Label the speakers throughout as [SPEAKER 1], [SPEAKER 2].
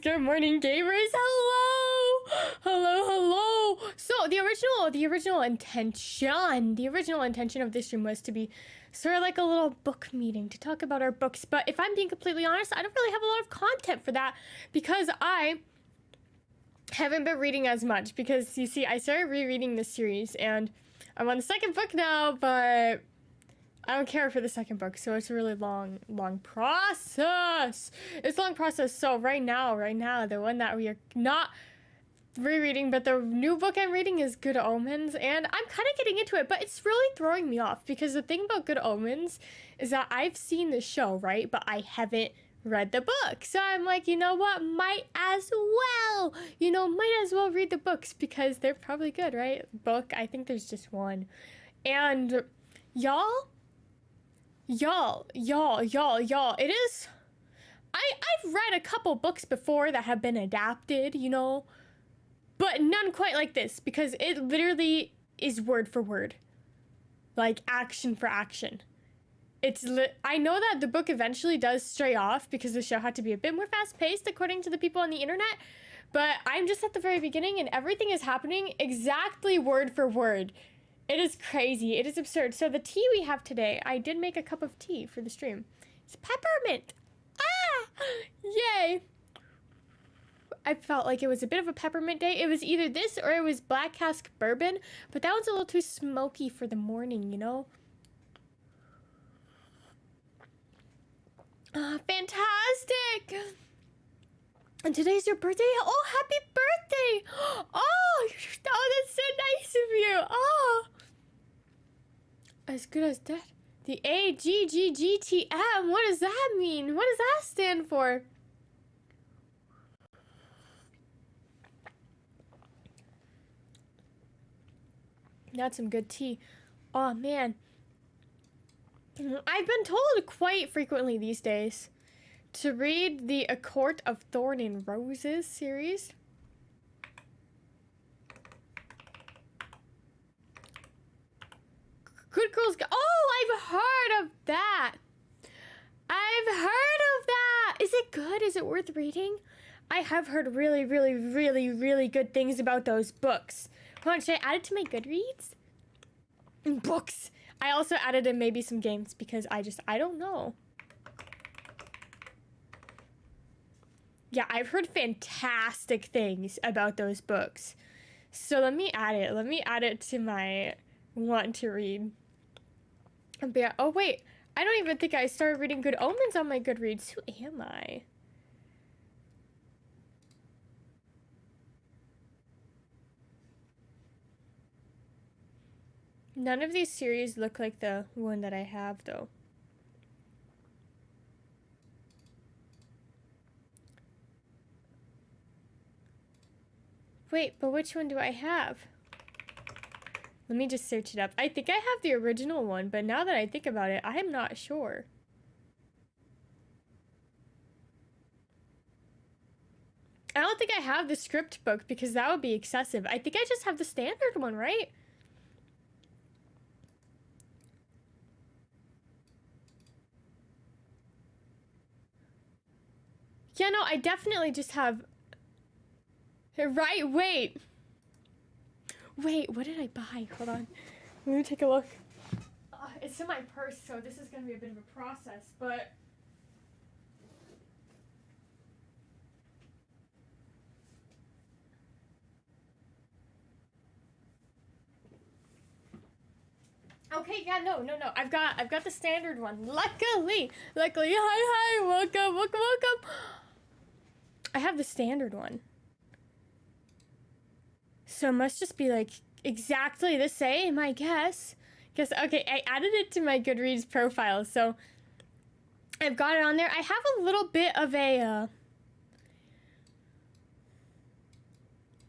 [SPEAKER 1] Good morning, gamers. Hello. So the original intention of this stream was to be sort of like a little book meeting to talk about our books. But if I'm being completely honest, I don't really have a lot of content for that because I haven't been reading as much. Because you see, I started rereading this series and I'm on the second book now, but I don't care for the second book, so it's a really long process. It's a long process. So right now, the one that we are not rereading, but the new book I'm reading is Good Omens, and I'm kind of getting into it, but it's really throwing me off because the thing about Good Omens is that I've seen the show, right? But I haven't read the book. So I'm like, you know what? Might as well read the books because they're probably good, right? Book, I think there's just one. And y'all, it is, I've read a couple books before that have been adapted, but none quite like this because it literally is word for word, like action for action. I know that the book eventually does stray off because the show had to be a bit more fast-paced according to the people on the internet, but I'm just at the very beginning and everything is happening exactly word for word. It is crazy. It is absurd. So the tea we have today, I did make a cup of tea for the stream. It's peppermint. Yay. I felt like it was a bit of a peppermint day. It was either this or it was black cask bourbon, but that one's a little too smoky for the morning, Fantastic. And today's your birthday? Oh, happy birthday. Oh, that's so nice of you. Oh. As good as that. The AGGGTM. What does that mean? What does that stand for? That's some good tea. Oh, man. I've been told quite frequently these days to read the A Court of Thorn and Roses series. Good Girls Go. Oh, I've heard of that. Is it good? Is it worth reading? I have heard really, really, really, really good things about those books. Hold on, should I add it to my Goodreads? Books. I also added in maybe some games because I don't know. Yeah, I've heard fantastic things about those books. So let me add it. Let me add it to my want to read. Oh wait, I don't even think I started reading Good Omens on my Goodreads. Who am I? None of these series look like the one that I have though. Wait, but which one do I have? Let me just search it up. I think I have the original one, but now that I think about it, I am not sure. I don't think I have the script book because that would be excessive. I think I just have the standard one, right? Yeah, no, I definitely just have... Right, wait, what did I buy? Hold on. Let me take a look. It's in my purse, so this is going to be a bit of a process, but... Okay, yeah, no. I've got the standard one. Luckily. Hi, welcome. I have the standard one. So it must just be like exactly the same, I guess. Okay, I added it to my Goodreads profile, so I've got it on there. I have a little bit of a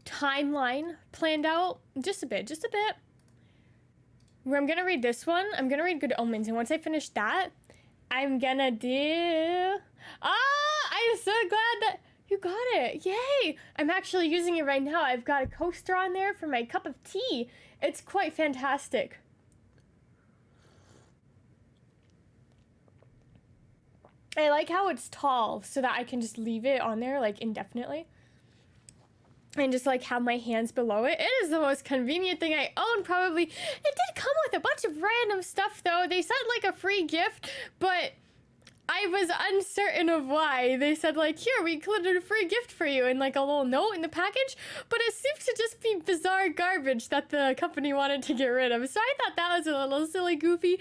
[SPEAKER 1] timeline planned out. Just a bit. Where I'm gonna read this one. I'm gonna read Good Omens, and once I finish that, I'm gonna do... I'm so glad that you got it. Yay! I'm actually using it right now. I've got a coaster on there for my cup of tea. It's quite fantastic. I like how it's tall so that I can just leave it on there like indefinitely. And just like have my hands below it. It is the most convenient thing I own, probably. It did come with a bunch of random stuff though. They sent like a free gift, but I was uncertain of why. They said like, here, we included a free gift for you and like a little note in the package, but it seems to just be bizarre garbage that the company wanted to get rid of. So I thought that was a little silly goofy.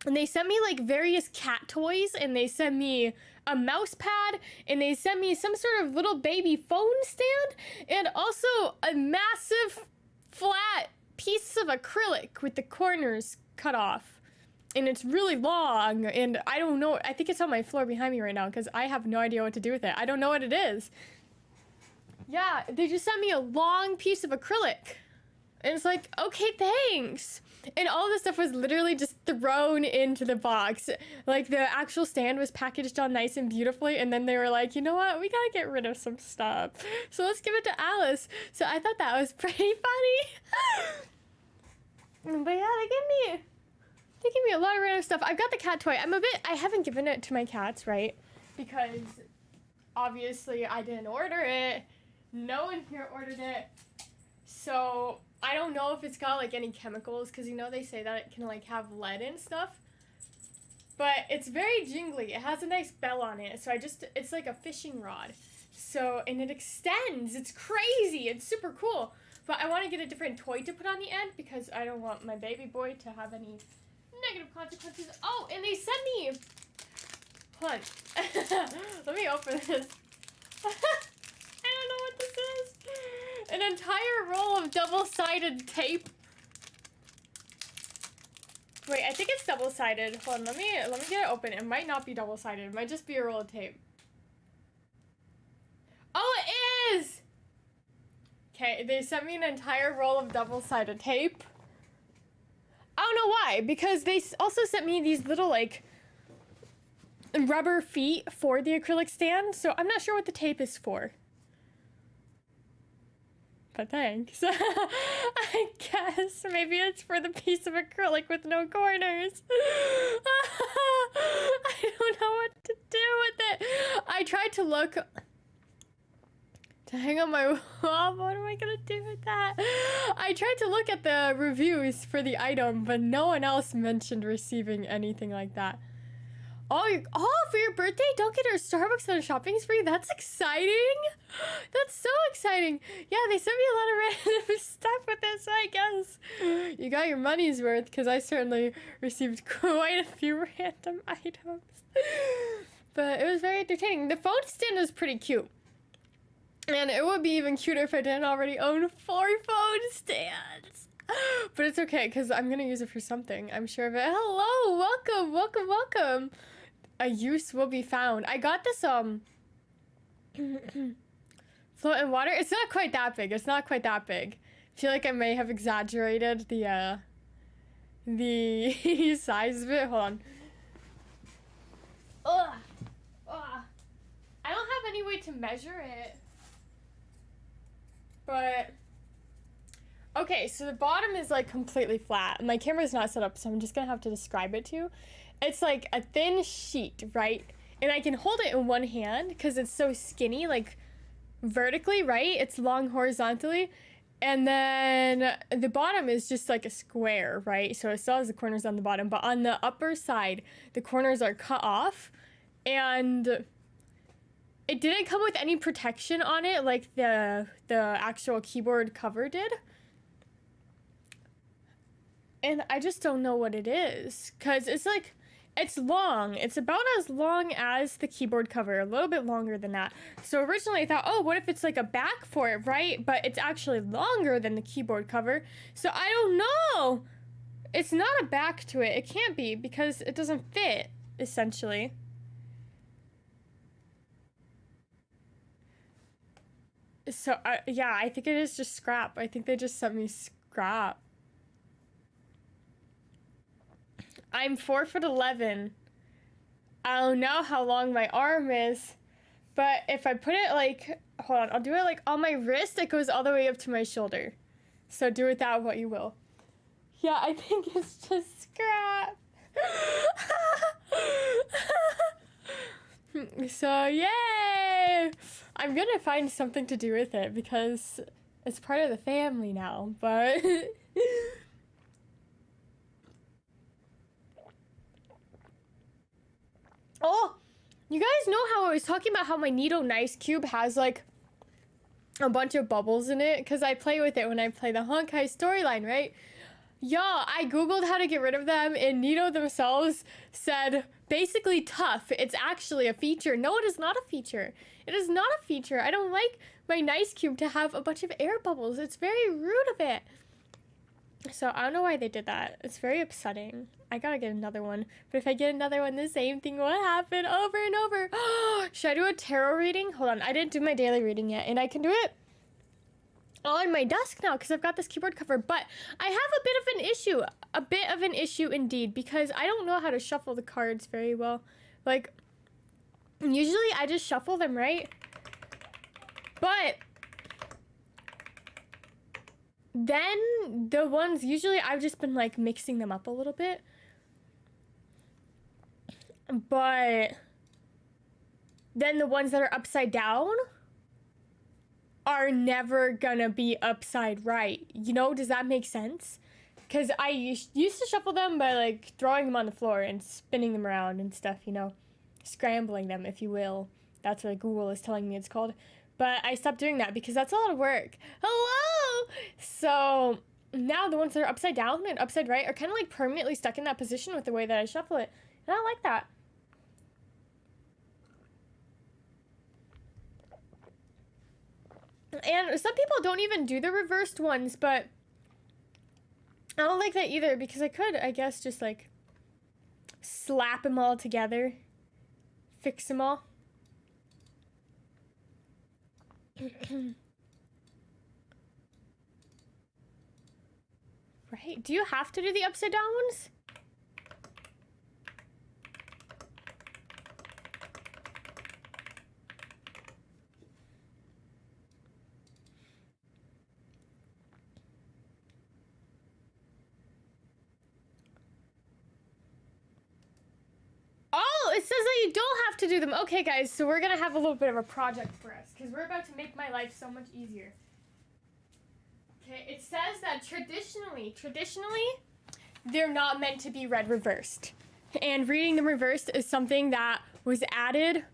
[SPEAKER 1] And they sent me like various cat toys, and they sent me a mouse pad, and they sent me some sort of little baby phone stand, and also a massive flat piece of acrylic with the corners cut off. And it's really long, and I don't know, I think it's on my floor behind me right now because I have no idea what to do with it. I don't know what it is. Yeah, they just sent me a long piece of acrylic. And it's like, okay, thanks. And all this stuff was literally just thrown into the box. Like, the actual stand was packaged all nice and beautifully, and then they were like, you know what, we gotta get rid of some stuff. So let's give it to Alice. So I thought that was pretty funny. But yeah, they gave me a lot of random stuff. I've got the cat toy. I haven't given it to my cats, right? Because obviously I didn't order it. No one here ordered it. So I don't know if it's got like any chemicals, because you know they say that it can like have lead and stuff. But it's very jingly. It has a nice bell on it. So it's like a fishing rod. So, and it extends. It's crazy. It's super cool. But I want to get a different toy to put on the end because I don't want my baby boy to have any negative consequences. Oh, and they sent me, hold on. Let me open this. I don't know what this is. An entire roll of double-sided tape. Wait, I think it's double-sided. Hold on, let me get it open. It might not be double-sided. It might just be a roll of tape. Oh, it is! Okay, they sent me an entire roll of double-sided tape. I don't know why, because they also sent me these little, like, rubber feet for the acrylic stand, so I'm not sure what the tape is for. But thanks. I guess maybe it's for the piece of acrylic with no corners. I don't know what to do with it. I tried to look to hang on my wall. What am I gonna do with that? I tried to look at the reviews for the item, but no one else mentioned receiving anything like that. Oh, for your birthday, don't get her Starbucks on a shopping spree? That's exciting. That's so exciting. Yeah, they sent me a lot of random stuff with this, so I guess you got your money's worth, because I certainly received quite a few random items. But it was very entertaining. The phone stand is pretty cute. And it would be even cuter if I didn't already own 4 phone stands. But it's okay, because I'm going to use it for something. I'm sure of it. Hello, welcome, welcome, welcome. A use will be found. I got this, float in water. It's not quite that big. It's not quite that big. I feel like I may have exaggerated the size of it. Hold on. Ugh. Ugh. I don't have any way to measure it. But okay, so the bottom is like completely flat. My camera's not set up, so I'm just gonna have to describe it to you. It's like a thin sheet, right? And I can hold it in one hand because it's so skinny, like vertically, right? It's long horizontally. And then the bottom is just like a square, right? So it still has the corners on the bottom, but on the upper side, the corners are cut off. And it didn't come with any protection on it like the actual keyboard cover did. And I just don't know what it is, because it's like, it's long. It's about as long as the keyboard cover, a little bit longer than that. So originally I thought, oh, what if it's like a back for it, right? But it's actually longer than the keyboard cover. So I don't know. It's not a back to it. It can't be, because it doesn't fit, essentially. So, yeah, I think it is just scrap. I think they just sent me scrap. I'm 4'11". I don't know how long my arm is, but if I put it like, hold on, I'll do it like on my wrist, it goes all the way up to my shoulder. So do with that what you will. Yeah, I think it's just scrap. So, yay! I'm gonna find something to do with it because it's part of the family now, but... Oh! You guys know how I was talking about how my Neato Nice Cube has, like, a bunch of bubbles in it? Because I play with it when I play the Honkai storyline, right? Y'all, I googled how to get rid of them, and Neato themselves said, basically tough. It's actually a feature. No, it is not a feature. It is not a feature. I don't like my Nice Cube to have a bunch of air bubbles. It's very rude of it. So I don't know why they did that. It's very upsetting. I gotta get another one. But if I get another one, the same thing will happen over and over. Should I do a tarot reading? Hold on. I didn't do my daily reading yet. And I can do it on my desk now because I've got this keyboard cover. But I have a bit of an issue. A bit of an issue indeed. Because I don't know how to shuffle the cards very well. Like, usually I just shuffle them, right? But... then the ones, usually I've just been like mixing them up a little bit. But then the ones that are upside down are never gonna be upside right. You know, does that make sense? Because I used to shuffle them by like throwing them on the floor and spinning them around and stuff, you know. Scrambling them, if you will. That's what Google is telling me it's called. But I stopped doing that because that's a lot of work. Hello! So now the ones that are upside down and upside right are kind of like permanently stuck in that position with the way that I shuffle it. And I like that. And some people don't even do the reversed ones, but I don't like that either because I could, I guess, just like slap them all together. Fix them all. Right? Do you have to do the upside down ones? Oh, it says that you don't have to do them. Okay, guys, so we're gonna have a little bit of a project for us because we're about to make my life so much easier. Okay, it says that traditionally, they're not meant to be read reversed. And reading them reversed is something that was added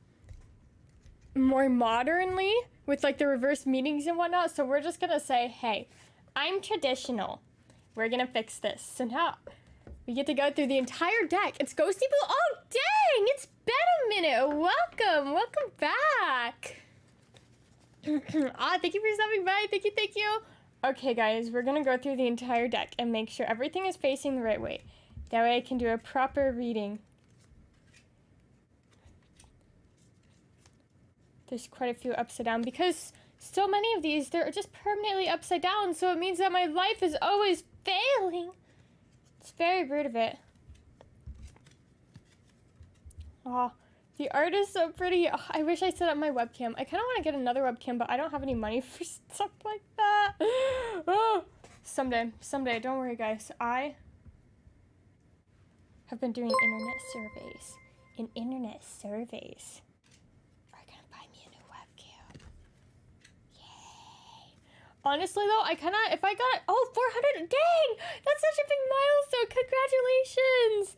[SPEAKER 1] more modernly with like the reverse meanings and whatnot. So we're just gonna say, hey, I'm traditional. We're gonna fix this. So now we get to go through the entire deck. It's Ghosty Blue. Oh, dang! It's been a minute. Welcome back. Thank you for stopping by. Thank you. Okay, guys, we're gonna go through the entire deck and make sure everything is facing the right way. That way I can do a proper reading. There's quite a few upside down because so many of these, they're just permanently upside down, so it means that my life is always failing. It's very rude of it. Oh, the art is so pretty. Oh, I wish I set up my webcam. I kind of want to get another webcam, but I don't have any money for stuff like that. Oh, someday. Don't worry, guys. I have been doing internet surveys. Are you gonna buy me a new webcam? Yay. Honestly, though, I kind of, if I got, 400, dang! That's such a big milestone. Congratulations!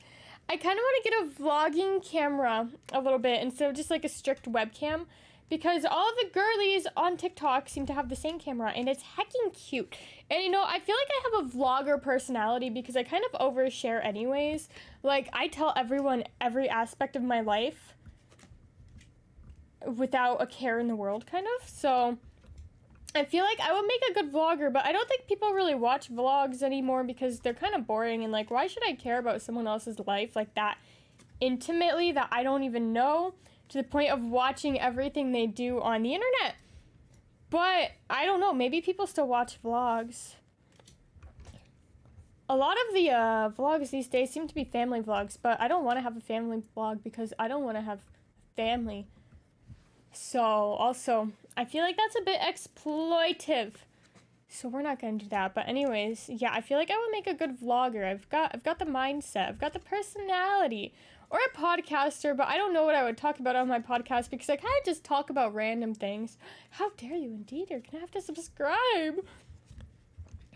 [SPEAKER 1] I kind of want to get a vlogging camera a little bit instead of just like a strict webcam because all of the girlies on TikTok seem to have the same camera and it's heckin' cute. And you know, I feel like I have a vlogger personality because I kind of overshare anyways. Like, I tell everyone every aspect of my life without a care in the world, kind of. So I feel like I would make a good vlogger, but I don't think people really watch vlogs anymore because they're kind of boring and like, why should I care about someone else's life like that intimately that I don't even know, to the point of watching everything they do on the internet? But I don't know, maybe people still watch vlogs. A lot of the vlogs these days seem to be family vlogs, but I don't want to have a family vlog because I don't want to have family. So also, I feel like that's a bit exploitive. So we're not going to do that. But anyways, yeah, I feel like I would make a good vlogger. I've got the mindset. I've got the personality. or a podcaster, but I don't know what I would talk about on my podcast because I kind of just talk about random things. How dare you, indeed? You're gonna have to subscribe.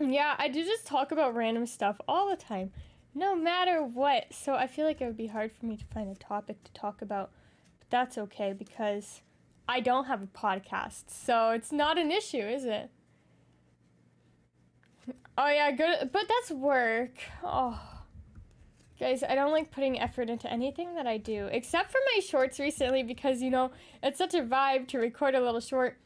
[SPEAKER 1] Yeah, I do just talk about random stuff all the time, no matter what. So I feel like it would be hard for me to find a topic to talk about, but that's okay because I don't have a podcast, so it's not an issue, is it? Oh yeah, good, but that's work. Oh, guys, I don't like putting effort into anything that I do, except for my shorts recently because, you know, it's such a vibe to record a little short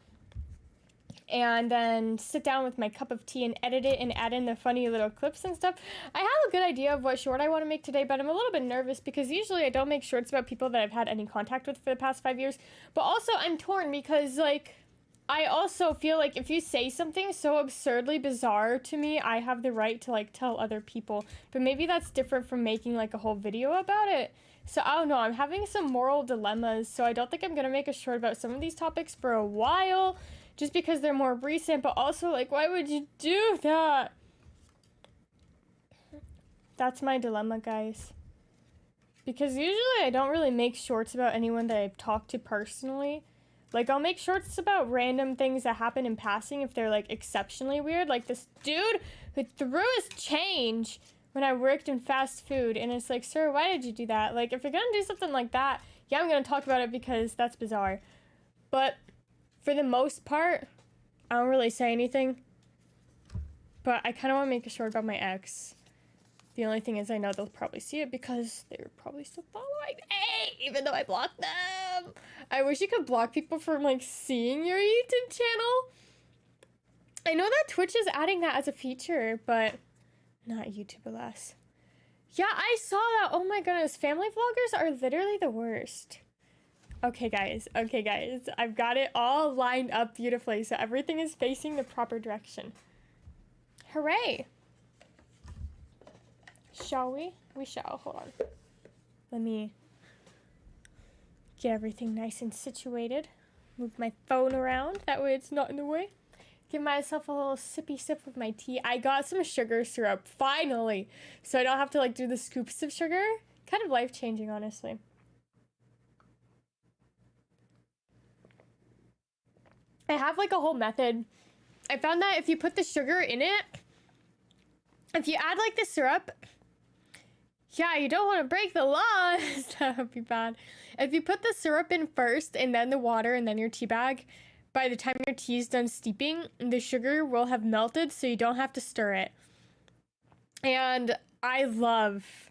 [SPEAKER 1] and then sit down with my cup of tea and edit it and add in the funny little clips and stuff. I have a good idea of what short I want to make today, but I'm a little bit nervous because usually I don't make shorts about people that I've had any contact with for the past 5 years. But also I'm torn because, like, I also feel like if you say something so absurdly bizarre to me, I have the right to, like, tell other people. But maybe that's different from making, like, a whole video about it. So I don't know, I'm having some moral dilemmas, so I don't think I'm gonna make a short about some of these topics for a while, just because they're more recent, but also, like, why would you do that? That's my dilemma, guys. Because usually I don't really make shorts about anyone that I've talked to personally. Like, I'll make shorts about random things that happen in passing if they're, like, exceptionally weird. Like this dude who threw his change when I worked in fast food, and it's like, sir, why did you do that? Like, if you're gonna do something like that, yeah, I'm gonna talk about it because that's bizarre. But for the most part, I don't really say anything. But I kind of want to make a short about my ex. The only thing is I know they'll probably see it because they're probably still following me, even though I blocked them. I wish you could block people from, like, seeing your YouTube channel. I know that Twitch is adding that as a feature, but not YouTube, alas. Yeah, I saw that. Oh my goodness, family vloggers are literally the worst. Okay, guys. I've got it all lined up beautifully, so everything is facing the proper direction. Hooray! Shall we? We shall. Hold on. Let me get everything nice and situated. Move my phone around. That way it's not in the way. Give myself a little sippy sip of my tea. I got some sugar syrup, finally! So I don't have to, like, do the scoops of sugar. Kind of life-changing, honestly. I have, like, a whole method. I found that if you put the sugar in it, if you add, like, the syrup, yeah, you don't want to break the laws. That would be bad. If you put the syrup in first and then the water and then your tea bag, by the time your tea is done steeping, the sugar will have melted so you don't have to stir it. And I love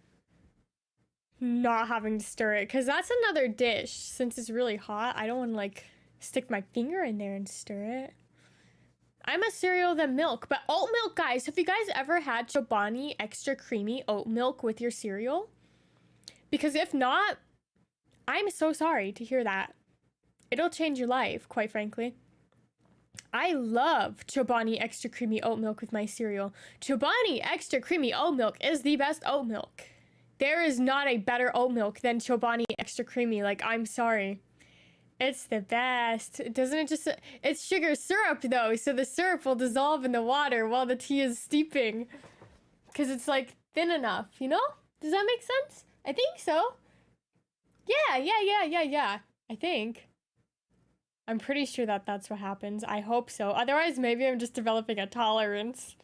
[SPEAKER 1] not having to stir it because that's another dish. Since it's really hot, I don't want to, like, stick my finger in there and stir it. I'm a cereal than milk, but oat milk, guys. Have you guys ever had Chobani extra creamy oat milk with your cereal? Because if not, I'm so sorry to hear that. It'll change your life, quite frankly. I love Chobani extra creamy oat milk with my cereal. Chobani extra creamy oat milk is the best oat milk. There is not a better oat milk than Chobani extra creamy. Like, I'm sorry. It's the best. Doesn't it just... It's sugar syrup, though, so the syrup will dissolve in the water while the tea is steeping. Because it's, like, thin enough, you know? Does that make sense? I think so. Yeah. I think. I'm pretty sure that that's what happens. I hope so. Otherwise, maybe I'm just developing a tolerance.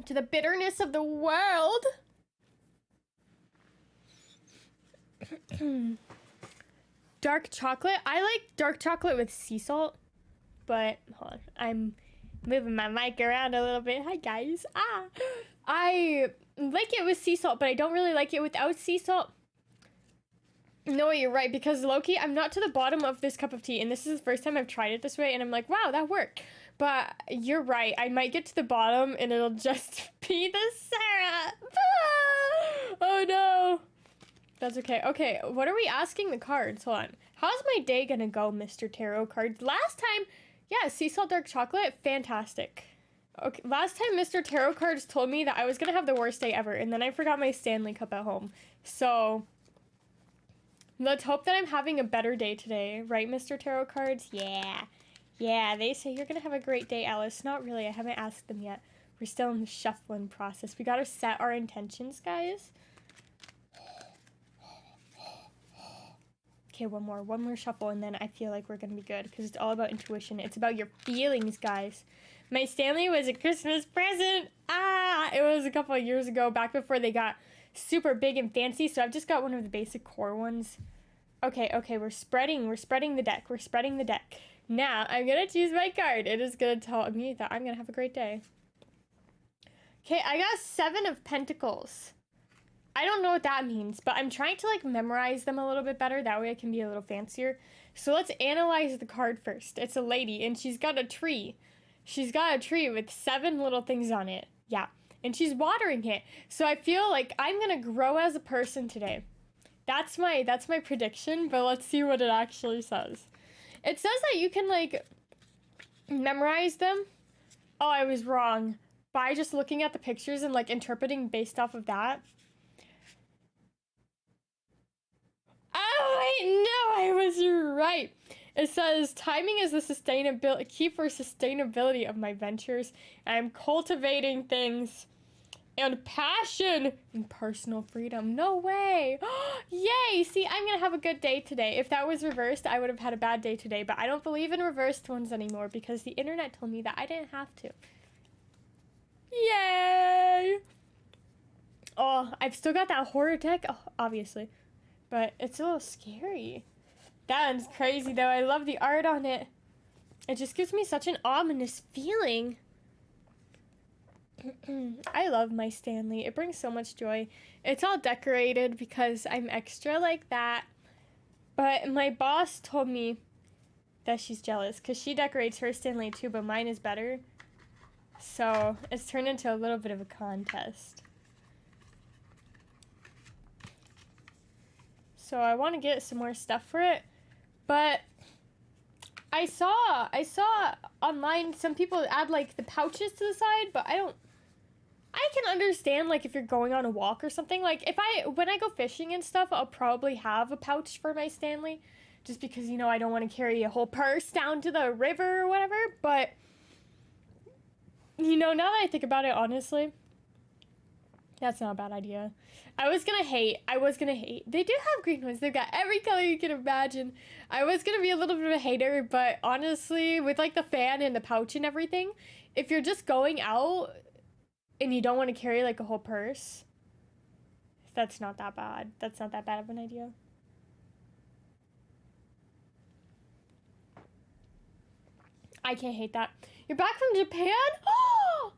[SPEAKER 1] To the bitterness of the world. Dark chocolate. I like dark chocolate with sea salt, but hold on. I'm moving my mic around a little bit. Hi guys. I like it with sea salt, but I don't really like it without sea salt. No, you're right, because low-key, I'm not to the bottom of this cup of tea, and this is the first time I've tried it this way, and I'm like, wow, that worked. But you're right, I might get to the bottom, and it'll just be the syrup. Oh no. That's okay. Okay, what are we asking the cards? Hold on. How's my day gonna go, Mr. Tarot Cards? Last time, yeah, sea salt dark chocolate, fantastic. Okay, last time Mr. Tarot Cards told me that I was gonna have the worst day ever, and then I forgot my Stanley Cup at home. So, let's hope that I'm having a better day today. Right, Mr. Tarot Cards? Yeah. Yeah, they say you're gonna have a great day, Alice. Not really, I haven't asked them yet. We're still in the shuffling process. We gotta set our intentions, guys. Okay, one more shuffle, and then I feel like we're gonna be good, because it's all about intuition. It's about your feelings, guys. My Stanley was a Christmas present. It was a couple of years ago, back before they got super big and fancy, so I've just got one of the basic core ones. Okay, we're spreading the deck. Now, I'm gonna choose my card. It is gonna tell me that I'm gonna have a great day. Okay, I got 7 of Pentacles. I don't know what that means, but I'm trying to, like, memorize them a little bit better. That way I can be a little fancier. So let's analyze the card first. It's a lady, and she's got a tree. She's got a tree with 7 little things on it. Yeah, and she's watering it. So I feel like I'm gonna grow as a person today. That's my prediction, but let's see what it actually says. It says that you can, like, memorize them. Oh, I was wrong. By just looking at the pictures and, like, interpreting based off of that. Oh, wait, no, I was right. It says, timing is the key for sustainability of my ventures. I'm cultivating things and passion and personal freedom. No way. Yay. See, I'm going to have a good day today. If that was reversed, I would have had a bad day today. But I don't believe in reversed ones anymore because the internet told me that I didn't have to. Yay. Oh, I've still got that horror deck. Oh, obviously. But it's a little scary. That one's crazy, though. I love the art on it. It just gives me such an ominous feeling. I love my Stanley. It brings so much joy. It's all decorated because I'm extra like that. But my boss told me that she's jealous because she decorates her Stanley too, but mine is better. So it's turned into a little bit of a contest. So I want to get some more stuff for it, but I saw online some people add, like, the pouches to the side, but I can understand, like, if you're going on a walk or something. Like, when I go fishing and stuff, I'll probably have a pouch for my Stanley, just because, you know, I don't want to carry a whole purse down to the river or whatever. But, you know, now that I think about it, honestly, that's not a bad idea. I was gonna hate. They do have green ones. They've got every color you can imagine. I was gonna be a little bit of a hater, but honestly, with, like, the fan and the pouch and everything, if you're just going out and you don't want to carry, like, a whole purse, that's not that bad. That's not that bad of an idea. I can't hate that. You're back from Japan? Oh!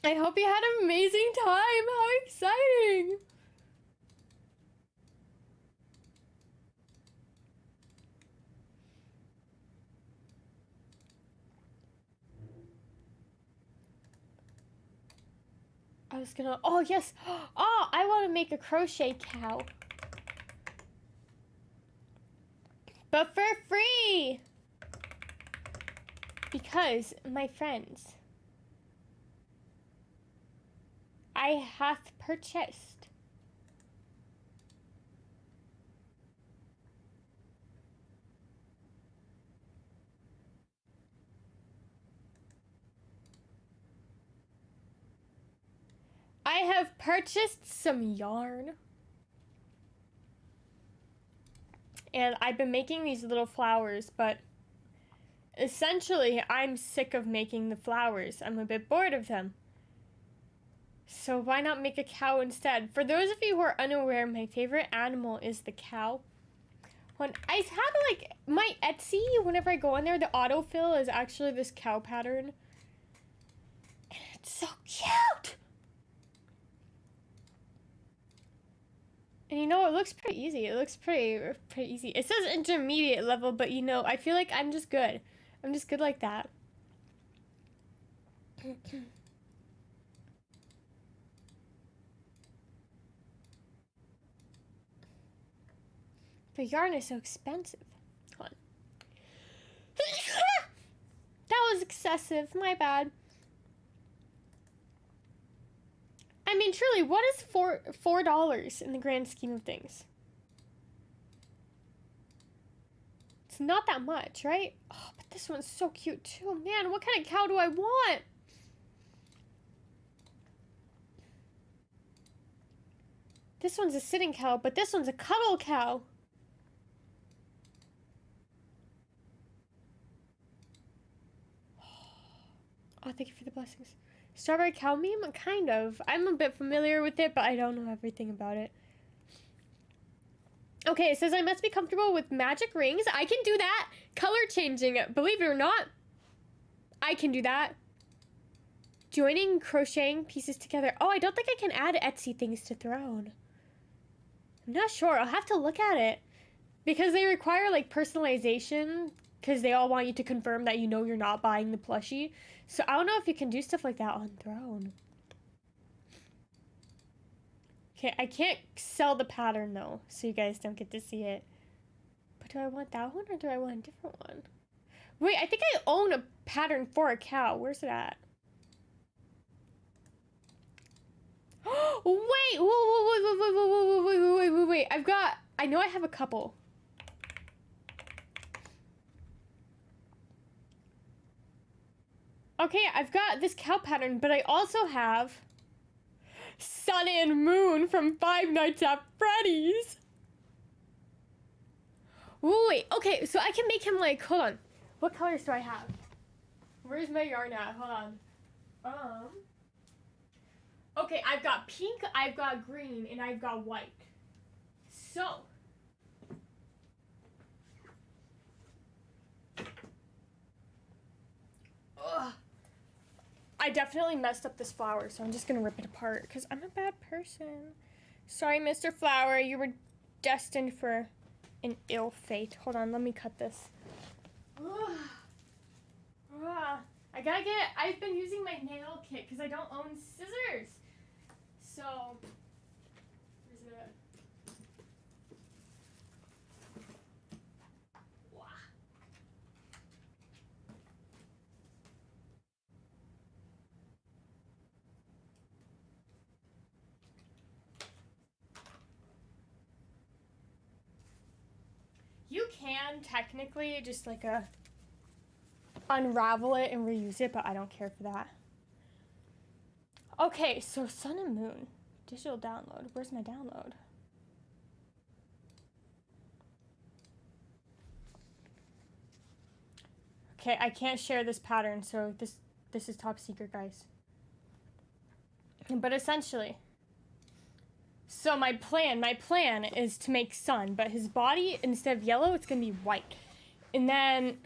[SPEAKER 1] I hope you had an amazing time. How exciting. I was gonna, oh yes. Oh, I want to make a crochet cow. But for free. Because, my friends, I hath purchased some yarn. And I've been making these little flowers, but essentially I'm sick of making the flowers. I'm a bit bored of them. So why not make a cow instead? For those of you who are unaware, my favorite animal is the cow. When I have, like, my Etsy, whenever I go on there, the autofill is actually this cow pattern. And it's so cute! And you know, it looks pretty easy. It looks pretty easy. It says intermediate level, but you know, I feel like I'm just good. I'm just good like that. But yarn is so expensive. Hold on. That was excessive. My bad. I mean, truly, what is $4 in the grand scheme of things? It's not that much, right? Oh, but this one's so cute too. Man, what kind of cow do I want? This one's a sitting cow, but this one's a cuddle cow. Oh, thank you for the blessings. Strawberry cow meme? Kind of. I'm a bit familiar with it, but I don't know everything about it. Okay, it says I must be comfortable with magic rings. I can do that. Color changing. Believe it or not, I can do that. Joining crocheting pieces together. Oh, I don't think I can add Etsy things to Throne. I'm not sure. I'll have to look at it. Because they require, like, personalization. Because they all want you to confirm that you know you're not buying the plushie. So I don't know if you can do stuff like that on Throne. Okay, I can't sell the pattern, though. So you guys don't get to see it. But do I want that one or do I want a different one? Wait, I think I own a pattern for a cow. Where's it at? Wait, wait. I know I have a couple. Okay, I've got this cow pattern, but I also have Sun and Moon from Five Nights at Freddy's. Wait, okay, so I can make him like, hold on. What colors do I have? Where's my yarn at? Hold on. Okay, I've got pink, I've got green, and I've got white. So. Ugh. I definitely messed up this flower, so I'm just gonna rip it apart, because I'm a bad person. Sorry, Mr. Flower, you were destined for an ill fate. Hold on, let me cut this. Ugh. I've been using my nail kit, because I don't own scissors. So, where's it at? Wow. You can technically just like unravel it and reuse it, but I don't care for that. Okay, so Sun and Moon. Digital download. Where's my download? Okay, I can't share this pattern, so this is top secret, guys. But essentially, so my plan is to make Sun, but his body, instead of yellow, it's gonna be white. And then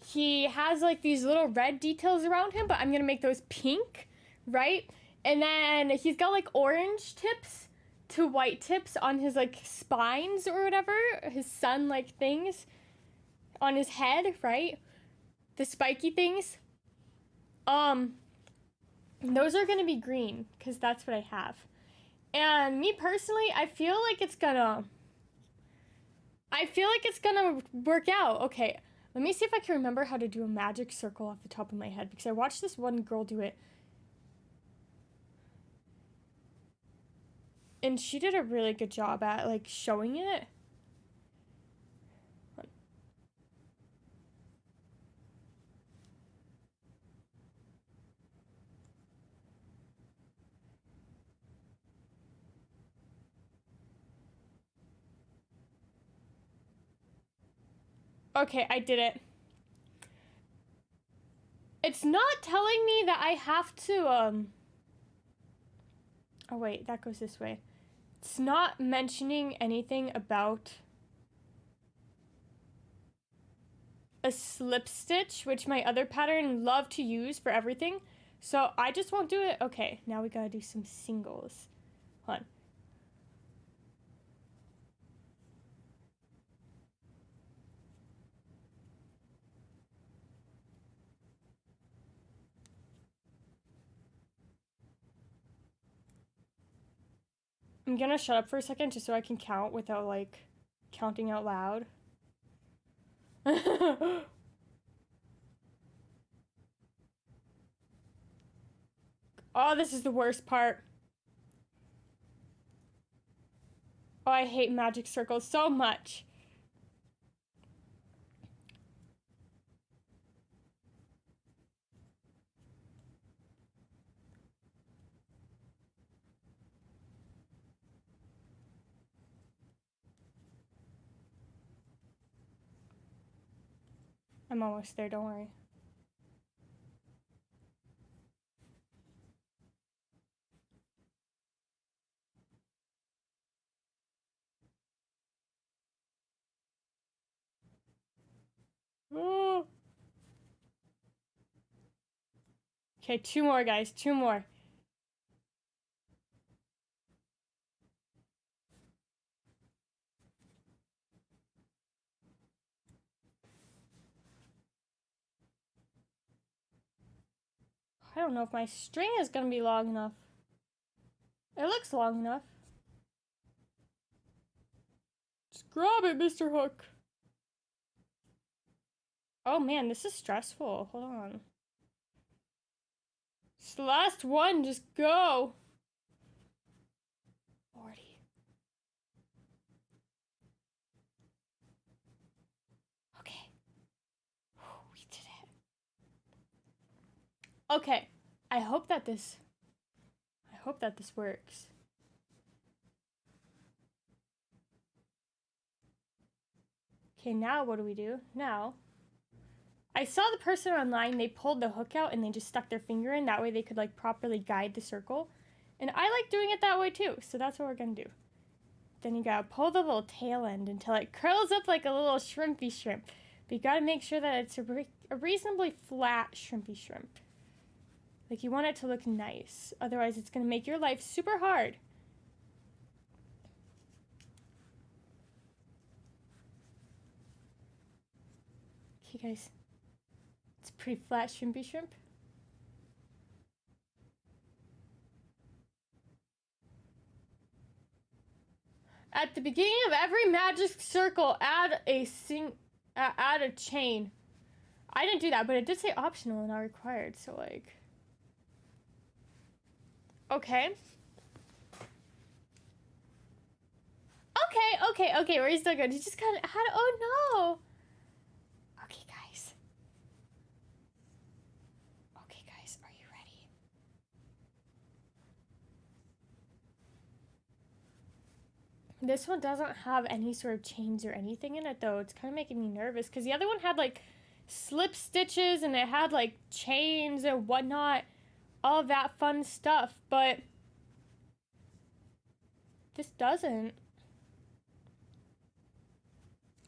[SPEAKER 1] he has like these little red details around him, but I'm gonna make those pink, right? And then he's got like orange tips to white tips on his like spines or whatever, his sun like things on his head, right? The spiky things. Those are gonna be green because that's what I have. And me personally, I feel like it's gonna work out. Okay, let me see if I can remember how to do a magic circle off the top of my head, because I watched this one girl do it. And she did a really good job at like showing it. Okay, I did it. It's not telling me that I have to, oh wait, that goes this way. It's not mentioning anything about a slip stitch, which my other pattern love to use for everything. So I just won't do it. Okay, now we gotta do some singles. Hold on. I'm gonna shut up for a second just so I can count without like counting out loud. Oh, this is the worst part. Oh, I hate magic circles so much. I'm almost there, don't worry. Oh. Okay, 2 more, guys. 2 more. I don't know if my string is gonna be long enough. It looks long enough. Just grab it, Mr. Hook. Oh man, this is stressful. Hold on. It's the last one. Just go. 40. Okay. We did it. Okay. I hope that this works. Okay, now what do? Now, I saw the person online, they pulled the hook out and they just stuck their finger in. That way they could like properly guide the circle. And I like doing it that way too. So that's what we're gonna do. Then you gotta pull the little tail end until it curls up like a little shrimpy shrimp. But you gotta make sure that it's a reasonably flat shrimpy shrimp. Like you want it to look nice. Otherwise it's gonna make your life super hard. Okay guys. It's a pretty flat shrimpy shrimp. At the beginning of every magic circle, add a chain. I didn't do that, but it did say optional and not required, so like... Okay. Okay, we're still good. You just gotta add... Oh, no! Okay, guys. Okay, guys, are you ready? This one doesn't have any sort of chains or anything in it, though. It's kind of making me nervous, because the other one had, like, slip stitches, and it had, like, chains and whatnot. All of that fun stuff, but... This doesn't.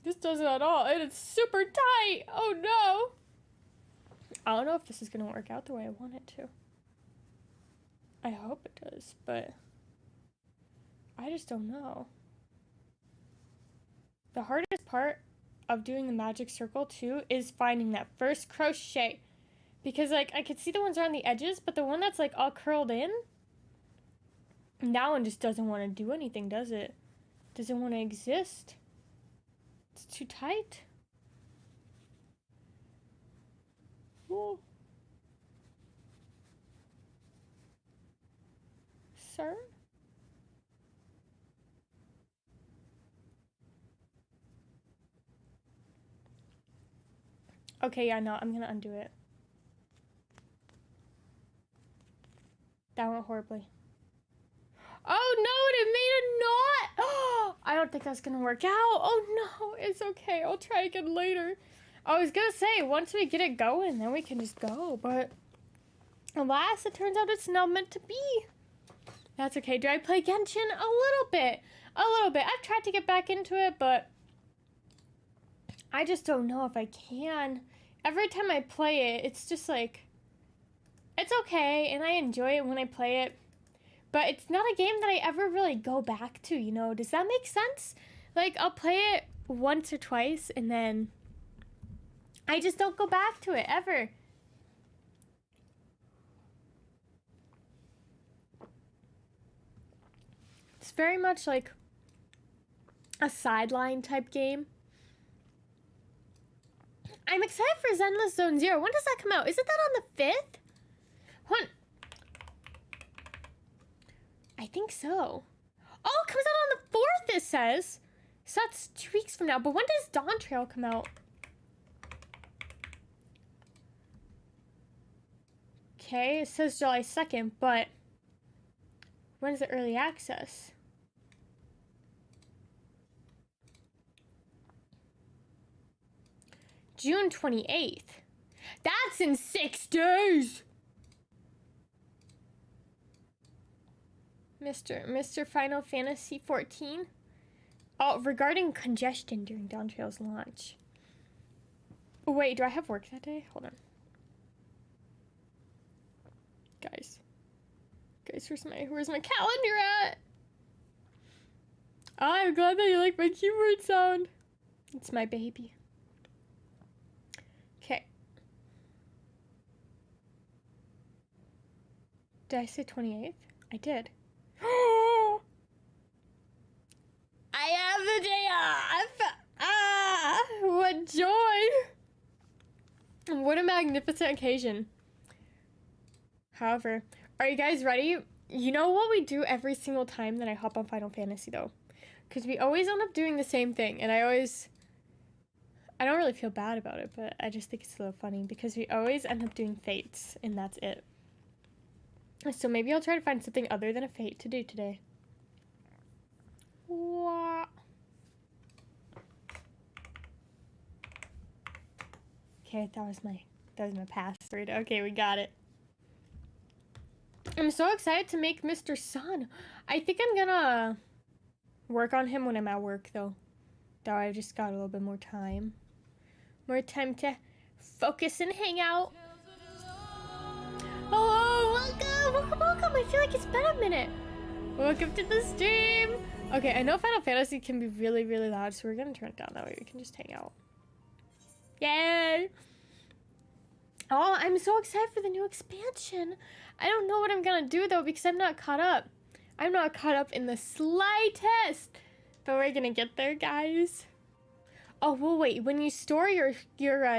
[SPEAKER 1] This doesn't at all, and it's super tight! Oh, no! I don't know if this is gonna work out the way I want it to. I hope it does, but... I just don't know. The hardest part of doing the magic circle, too, is finding that first crochet. Because, like, I could see the ones around the edges, but the one that's, like, all curled in, that one just doesn't want to do anything, does it? Doesn't want to exist. It's too tight. Ooh. Sir? Okay, yeah, no, I'm gonna undo it. That went horribly. Oh no, it made a knot! Oh, I don't think that's gonna work out. Oh no, it's okay. I'll try again later. I was gonna say, once we get it going, then we can just go, but alas, it turns out it's not meant to be. That's okay. Do I play Genshin? A little bit. A little bit. I've tried to get back into it, but I just don't know if I can. Every time I play it, it's just like, it's okay, and I enjoy it when I play it, but it's not a game that I ever really go back to, you know? Does that make sense? Like, I'll play it once or twice, and then I just don't go back to it, ever. It's very much like a sideline type game. I'm excited for Zenless Zone Zero. When does that come out? Isn't that on the 5th? When? I think so. Oh, it comes out on the 4th, it says. So that's 2 weeks from now. But when does Dawn Trail come out? Okay, it says July 2nd, but when is the early access? June 28th. That's in 6 days. Mr. Final Fantasy 14. Oh, regarding congestion during Dawn Trail's launch. Oh, wait, do I have work that day? Hold on. Guys, where's my calendar at? Oh, I'm glad that you like my keyboard sound. It's my baby. Okay. Did I say 28th? I did. I have the day off! Ah! What joy! What a magnificent occasion. However, are you guys ready? You know what we do every single time that I hop on Final Fantasy, though? Because we always end up doing the same thing, and I don't really feel bad about it, but I just think it's a little funny, because we always end up doing fates, and that's it. So maybe I'll try to find something other than a fate to do today. Wah. Okay, that was my password. Okay, we got it. I'm so excited to make Mr. Sun. I think I'm gonna work on him when I'm at work, though. Though I just got a little bit more time. More time to focus and hang out. Hello, welcome. I feel like it's been a minute. Welcome to the stream. Okay, I know Final Fantasy can be really, really loud, so we're gonna turn it down. That way we can just hang out. Yay! Oh, I'm so excited for the new expansion. I don't know what I'm gonna do, though, because I'm not caught up. I'm not caught up in the slightest. But we're gonna get there, guys. Oh, well, wait. When you store your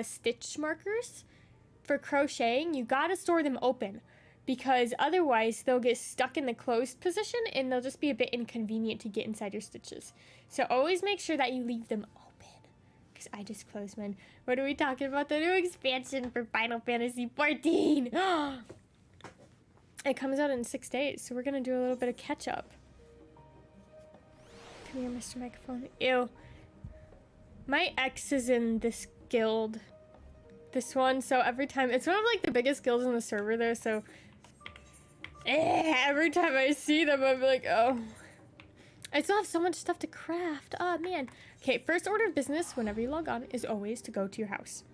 [SPEAKER 1] stitch markers for crocheting, you gotta store them open. Because otherwise, they'll get stuck in the closed position, and they'll just be a bit inconvenient to get inside your stitches. So always make sure that you leave them open. Because I just closed mine. What are we talking about? The new expansion for Final Fantasy 14. It comes out in 6 days, so we're going to do a little bit of catch-up. Come here, Mr. Microphone. Ew. My ex is in this guild. This one, so every time... It's one of, like, the biggest guilds in the server there, so... every time I see them, I'm like, oh... I still have so much stuff to craft. Oh, man. Okay, first order of business whenever you log on is always to go to your house.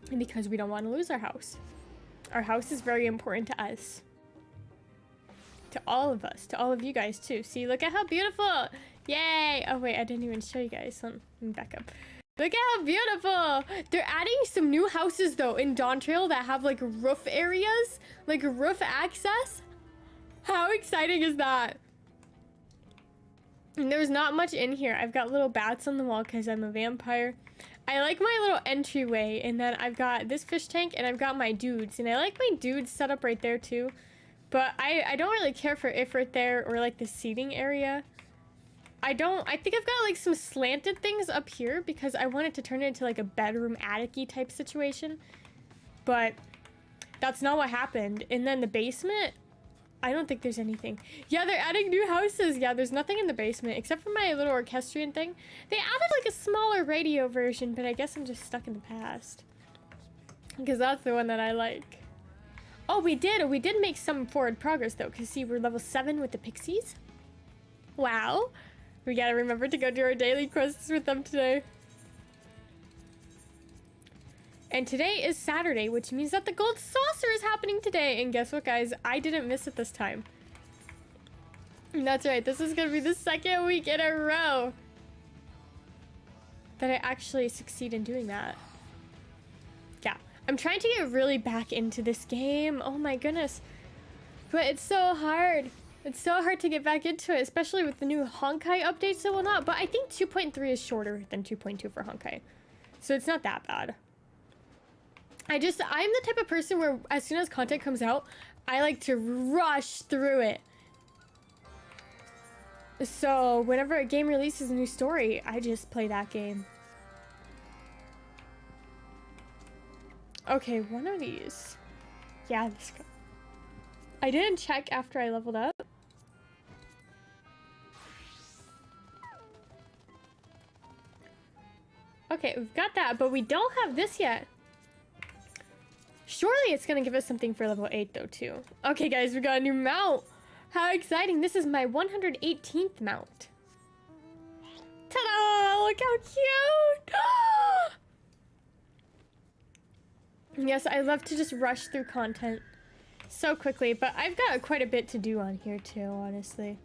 [SPEAKER 1] And because we don't want to lose our house. Our house is very important to us. To all of us. To all of you guys, too. See, look at how beautiful. Yay. Oh, wait, I didn't even show you guys. Let me back up. Look at how beautiful. They're adding some new houses, though, in Dawn Trail that have, like, roof areas. Like, roof access. How exciting is that? And there's not much in here. I've got little bats on the wall because I'm a vampire. I like my little entryway, and then I've got this fish tank, and I've got my dudes. And I like my dudes set up right there, too. But I don't really care for if right there or, like, the seating area. I think I've got, like, some slanted things up here because I wanted to turn it into, like, a bedroom attic-y type situation. But that's not what happened. And then the basement... I don't think there's anything. Yeah, they're adding new houses. Yeah, there's nothing in the basement except for my little orchestrion thing. They added like a smaller radio version, but I guess I'm just stuck in the past. Because that's the one that I like. Oh, we did make some forward progress though. Because see, we're level 7 with the pixies. Wow. We gotta remember to go do our daily quests with them today. And today is Saturday, which means that the gold saucer is happening today. And guess what, guys? I didn't miss it this time. And that's right. This is going to be the second week in a row that I actually succeed in doing that. Yeah. I'm trying to get really back into this game. Oh my goodness. But it's so hard. It's so hard to get back into it, especially with the new Honkai updates and whatnot. But I think 2.3 is shorter than 2.2 for Honkai. So it's not that bad. I'm the type of person where as soon as content comes out, I like to rush through it. So whenever a game releases a new story, I just play that game. Okay, one of these. Yeah, this go. I didn't check after I leveled up. Okay, we've got that, but we don't have this yet. Surely it's gonna give us something for level 8 though too. Okay guys, we got a new mount. How exciting. This is my 118th mount. Ta-da! Look how cute! Yes, I love to just rush through content so quickly, but I've got quite a bit to do on here too, honestly.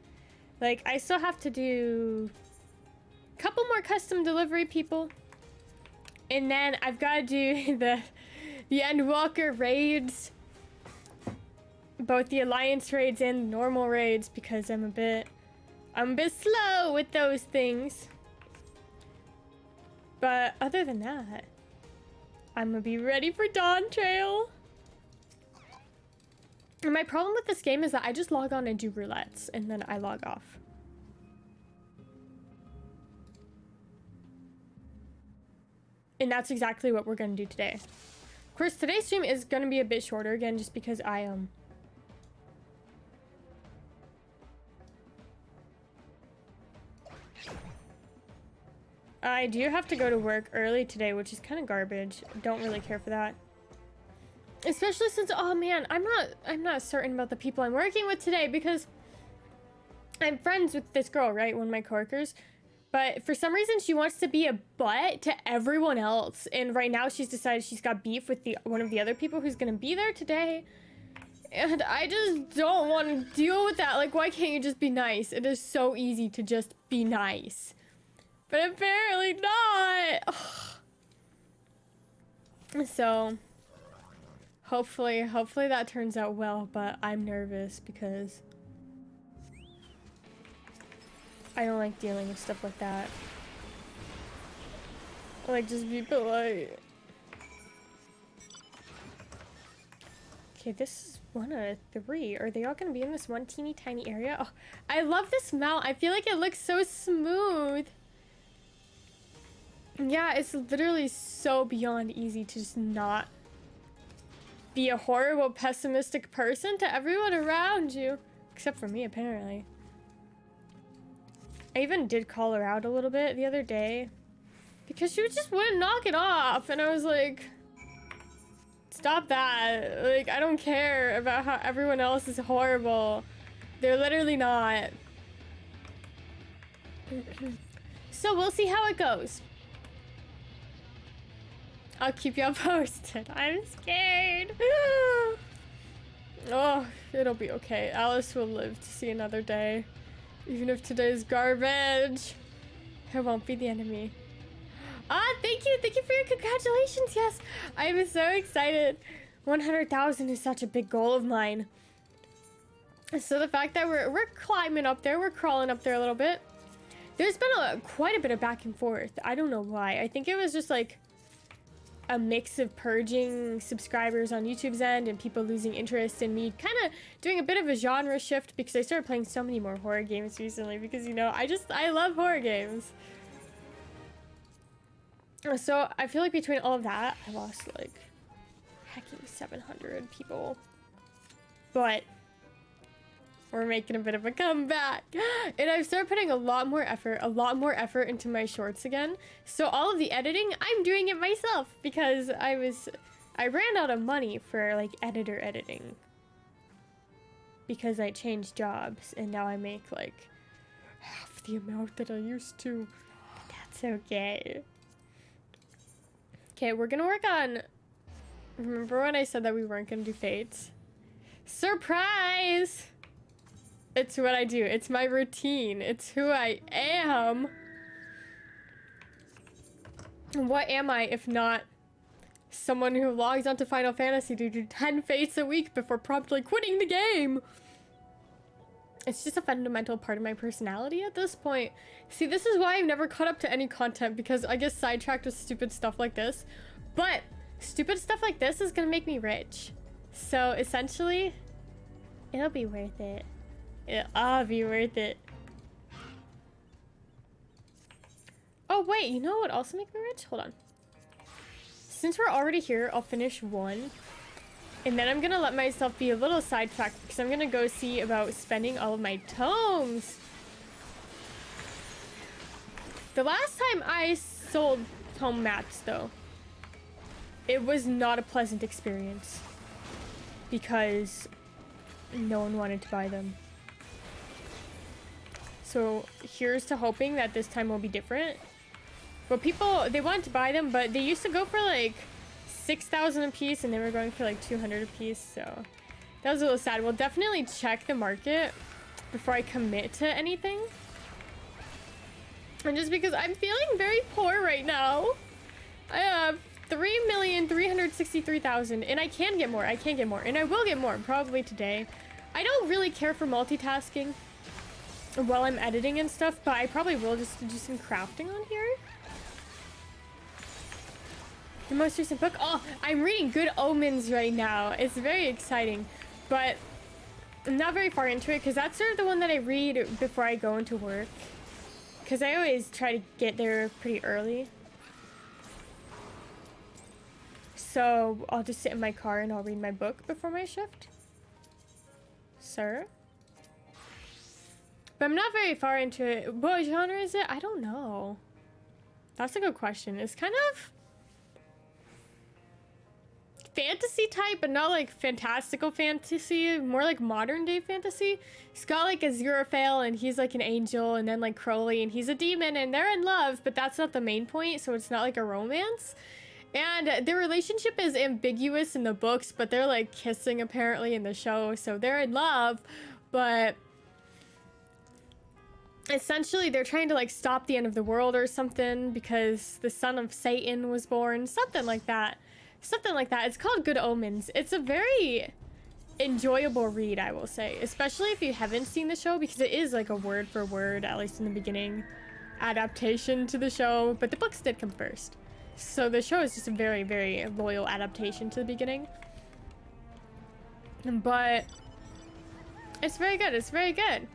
[SPEAKER 1] Like, I still have to do a couple more custom delivery people. And then I've got to do the Endwalker raids. Both the Alliance raids and normal raids because I'm a bit slow with those things. But other than that, I'm gonna be ready for Dawn Trail. And my problem with this game is that I just log on and do roulettes and then I log off. And that's exactly what we're gonna do today. Of course, today's stream is gonna be a bit shorter again just because I do have to go to work early today, which is kind of garbage. Don't really care for that. Especially since, oh man, I'm not certain about the people I'm working with today because I'm friends with this girl, right? One of my coworkers. But for some reason, she wants to be a butt to everyone else. And right now, she's decided she's got beef with one of the other people who's going to be there today. And I just don't want to deal with that. Like, why can't you just be nice? It is so easy to just be nice. But apparently not. Ugh. So, hopefully that turns out well. But I'm nervous because I don't like dealing with stuff like that. I like, just be polite. Okay, this is 1 out of 3. Are they all gonna be in this one teeny tiny area? Oh, I love this mount. I feel like it looks so smooth. Yeah, it's literally so beyond easy to just not be a horrible, pessimistic person to everyone around you. Except for me, apparently. I even did call her out a little bit the other day because she just wouldn't knock it off. And I was like, stop that. Like, I don't care about how everyone else is horrible. They're literally not. So we'll see how it goes. I'll keep y'all posted. I'm scared. Oh, it'll be okay. Alice will live to see another day. Even if today's garbage, it won't be the enemy. Ah, thank you for your congratulations. Yes, I'm so excited. 100,000 is such a big goal of mine. So the fact that we're climbing up there, we're crawling up there a little bit. There's been quite a bit of back and forth. I don't know why. I think it was just like a mix of purging subscribers on YouTube's end and people losing interest in me kind of doing a bit of a genre shift because I started playing so many more horror games recently because, you know, I love horror games. So I feel like between all of that, I lost like hacking 700 people. But we're making a bit of a comeback. And I've started putting a lot more effort into my shorts again. So all of the editing, I'm doing it myself because I ran out of money for like editor editing. Because I changed jobs and now I make like half the amount that I used to. But that's okay. Okay, we're gonna work on, remember when I said that we weren't gonna do fates? Surprise! It's what I do. It's my routine. It's who I am. What am I if not someone who logs onto Final Fantasy to do 10 fates a week before promptly quitting the game? It's just a fundamental part of my personality at this point. See, this is why I've never caught up to any content because I get sidetracked with stupid stuff like this. But stupid stuff like this is gonna make me rich. So essentially, it'll be worth it. It'll all be worth it. Oh wait, you know what would also make me rich? Hold on. Since we're already here, I'll finish one. And then I'm gonna let myself be a little sidetracked because I'm gonna go see about spending all of my tomes. The last time I sold home mats though. It was not a pleasant experience because no one wanted to buy them. So here's to hoping that this time will be different. But people, they wanted to buy them, but they used to go for like 6,000 a piece and they were going for like 200 a piece. So that was a little sad. We'll definitely check the market before I commit to anything. And just because I'm feeling very poor right now. I have 3,363,000 and I can get more. I can get more and I will get more probably today. I don't really care for multitasking while I'm editing and stuff, but I probably will just do some crafting on here. The most recent book? Oh, I'm reading Good Omens right now. It's very exciting, but I'm not very far into it because that's sort of the one that I read before I go into work. Because I always try to get there pretty early. So I'll just sit in my car and I'll read my book before my shift. Sir? But I'm not very far into it. What genre is it? I don't know. That's a good question. It's kind of fantasy type, but not like fantastical fantasy. More like modern day fantasy. It's got like Aziraphale and he's like an angel, and then like Crowley and he's a demon and they're in love, but that's not the main point, so it's not like a romance. And their relationship is ambiguous in the books, but they're like kissing apparently in the show, so they're in love, but essentially they're trying to like stop the end of the world or something because the son of Satan was born, something like that. Something like that. It's called Good Omens. It's a very enjoyable read, I will say, especially if you haven't seen the show, because it is like a word for word, at least in the beginning, adaptation to the show, but the books did come first. So the show is just a very, very loyal adaptation to the beginning. But it's very good. It's very good.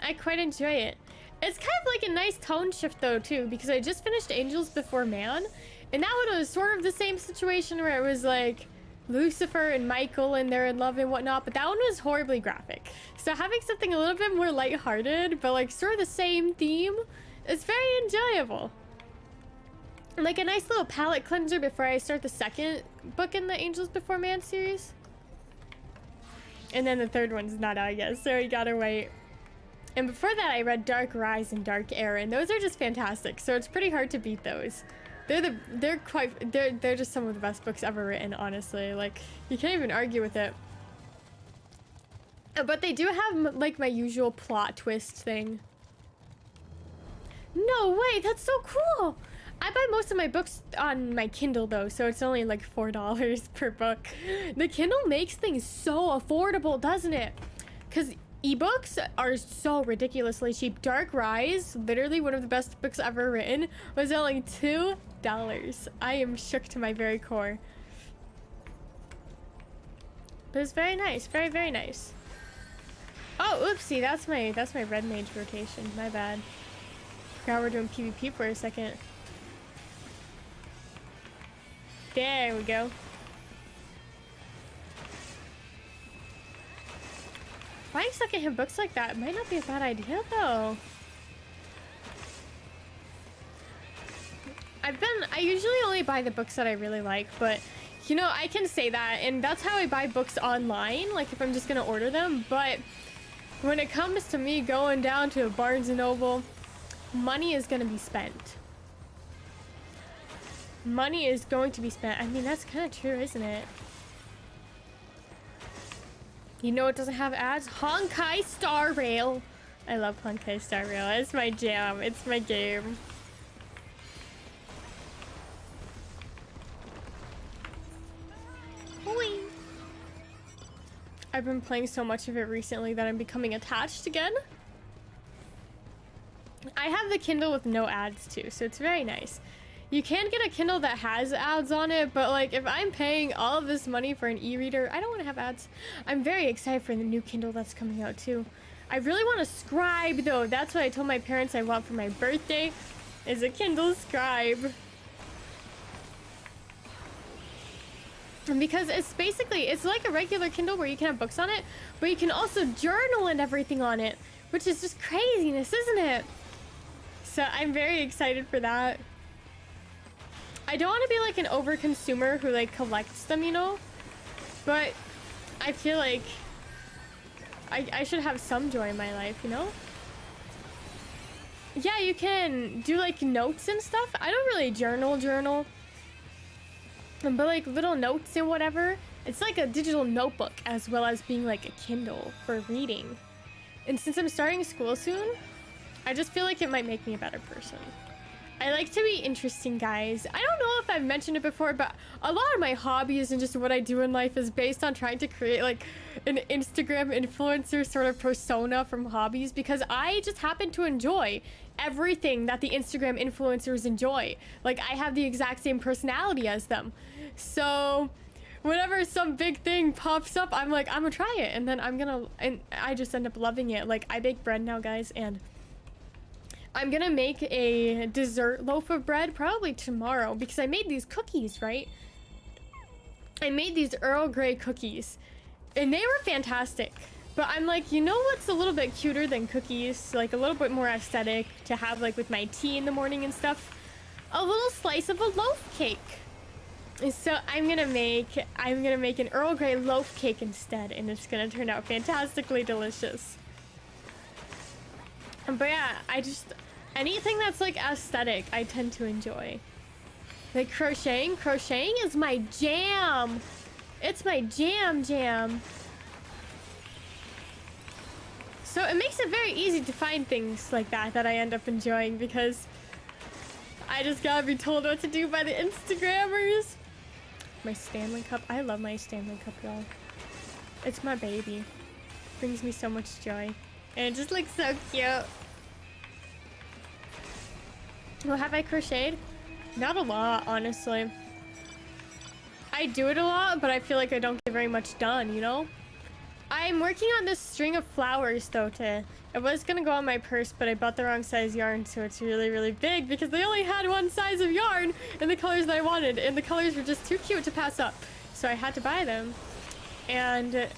[SPEAKER 1] I quite enjoy it. It's kind of like a nice tone shift though too, because I just finished Angels Before Man, and that one was sort of the same situation where it was like Lucifer and Michael and they're in love and whatnot, but that one was horribly graphic. So having something a little bit more lighthearted, but like sort of the same theme, is very enjoyable. Like a nice little palate cleanser before I start the second book in the Angels Before Man series. And then the third one's not out yet, so we gotta wait. And before that, I read Dark Rise and Dark Air, and those are just fantastic. So it's pretty hard to beat those. They're just some of the best books ever written, honestly. Like, you can't even argue with it. But they do have like my usual plot twist thing. No way, that's so cool. I buy most of my books on my Kindle though, so it's only like $4 per book. The Kindle makes things so affordable, doesn't it? Because ebooks are so ridiculously cheap. Dark Rise, literally one of the best books ever written, was only $2. I am shook to my very core. But it's very nice, very, very nice. Oh, oopsie, that's my red mage rotation. My bad. Forgot we're doing PvP for a second. There we go. Buying secondhand books like that might not be a bad idea though. I usually only buy the books that I really like, but you know, I can say that, and that's how I buy books online, like if I'm just gonna order them. But when it comes to me going down to Barnes & Noble, money is gonna be spent. Money is going to be spent. I mean, that's kind of true, isn't it? You know it doesn't have ads? Honkai Star Rail. I love Honkai Star Rail. It's my jam. It's my game. Whee! I've been playing so much of it recently that I'm becoming attached again. I have the Kindle with no ads too, so it's very nice. You can get a Kindle that has ads on it, but like if I'm paying all of this money for an e-reader, I don't want to have ads. I'm very excited for the new Kindle that's coming out too. I really want a Scribe though. That's what I told my parents I want for my birthday, is a Kindle Scribe. And because it's like a regular Kindle where you can have books on it, but you can also journal and everything on it, which is just craziness, isn't it? So I'm very excited for that. I don't want to be like an over consumer who like collects them, you know, but I feel like I should have some joy in my life, you know? Yeah, you can do like notes and stuff. I don't really journal, but like little notes and whatever. It's like a digital notebook as well as being like a Kindle for reading. And since I'm starting school soon, I just feel like it might make me a better person. I like to be interesting, guys. I don't know if I've mentioned it before, but a lot of my hobbies and just what I do in life is based on trying to create like an Instagram influencer sort of persona from hobbies, because I just happen to enjoy everything that the Instagram influencers enjoy. Like, I have the exact same personality as them. So whenever some big thing pops up, I'm like, I'm gonna try it, and then and I just end up loving it. Like, I bake bread now, guys, and I'm gonna make a dessert loaf of bread probably tomorrow because I made these cookies, right? I made these Earl Grey cookies and they were fantastic. But I'm like, you know what's a little bit cuter than cookies? Like a little bit more aesthetic to have like with my tea in the morning and stuff? A little slice of a loaf cake. So I'm gonna make an Earl Grey loaf cake instead, and it's gonna turn out fantastically delicious. But yeah, anything that's like aesthetic, I tend to enjoy. Like crocheting is my jam. It's my jam. So it makes it very easy to find things like that I end up enjoying, because I just gotta be told what to do by the Instagrammers. My Stanley Cup. I love my Stanley Cup, y'all. It's my baby. Brings me so much joy. And it just looks so cute. Well, have I crocheted? Not a lot, honestly. I do it a lot, but I feel like I don't get very much done, you know? I'm working on this string of flowers, though, it was gonna go on my purse, but I bought the wrong size yarn, so it's really, really big because they only had one size of yarn in the colors that I wanted, and the colors were just too cute to pass up. So I had to buy them. And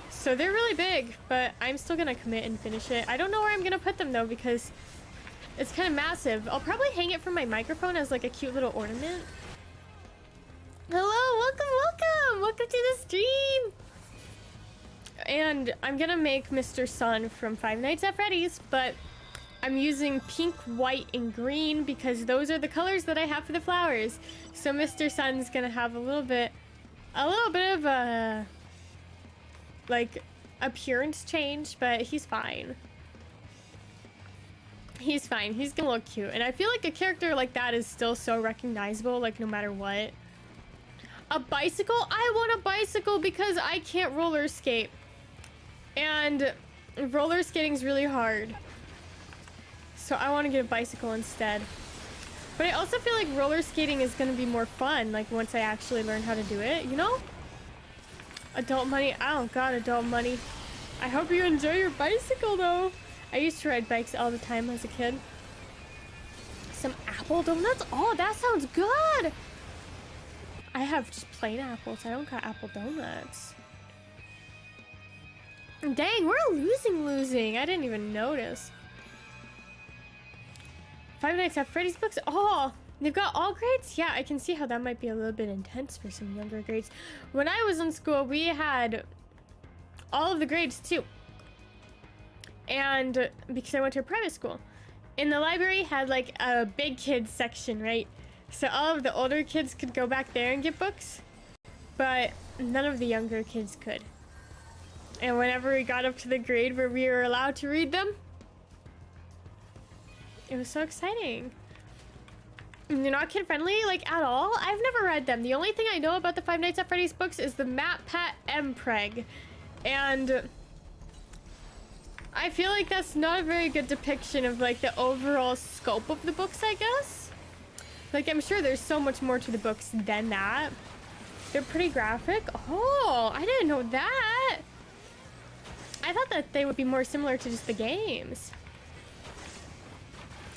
[SPEAKER 1] so they're really big, but I'm still gonna commit and finish it. I don't know where I'm gonna put them, though, because it's kind of massive. I'll probably hang it from my microphone as like a cute little ornament. Hello, welcome to the stream. And I'm gonna make Mr. Sun from Five Nights at Freddy's, but I'm using pink, white, and green because those are the colors that I have for the flowers. So Mr. Sun's gonna have a little bit of a like appearance change, but he's fine. He's fine. He's gonna look cute. And I feel like a character like that is still so recognizable, like no matter what. A bicycle? I want a bicycle because I can't roller skate. And roller skating is really hard. So I want to get a bicycle instead. But I also feel like roller skating is going to be more fun, like once I actually learn how to do it, you know? Adult money. Oh god, adult money. I hope you enjoy your bicycle though. I used to ride bikes all the time as a kid. Some apple donuts? Oh, that sounds good! I have just plain apples. I don't got apple donuts. Dang, we're losing. I didn't even notice. Five Nights at Freddy's books. Oh, they've got all grades? Yeah, I can see how that might be a little bit intense for some younger grades. When I was in school, we had all of the grades too. And because I went to a private school. In the library had like a big kids section, right? So all of the older kids could go back there and get books. But none of the younger kids could. And whenever we got up to the grade where we were allowed to read them, it was so exciting. And they're not kid friendly, like at all. I've never read them. The only thing I know about the Five Nights at Freddy's books is the MatPat MPreg. And I feel like that's not a very good depiction of like the overall scope of the books, I guess. Like, I'm sure there's so much more to the books than that. They're pretty graphic. Oh, I didn't know that. I thought that they would be more similar to just the games.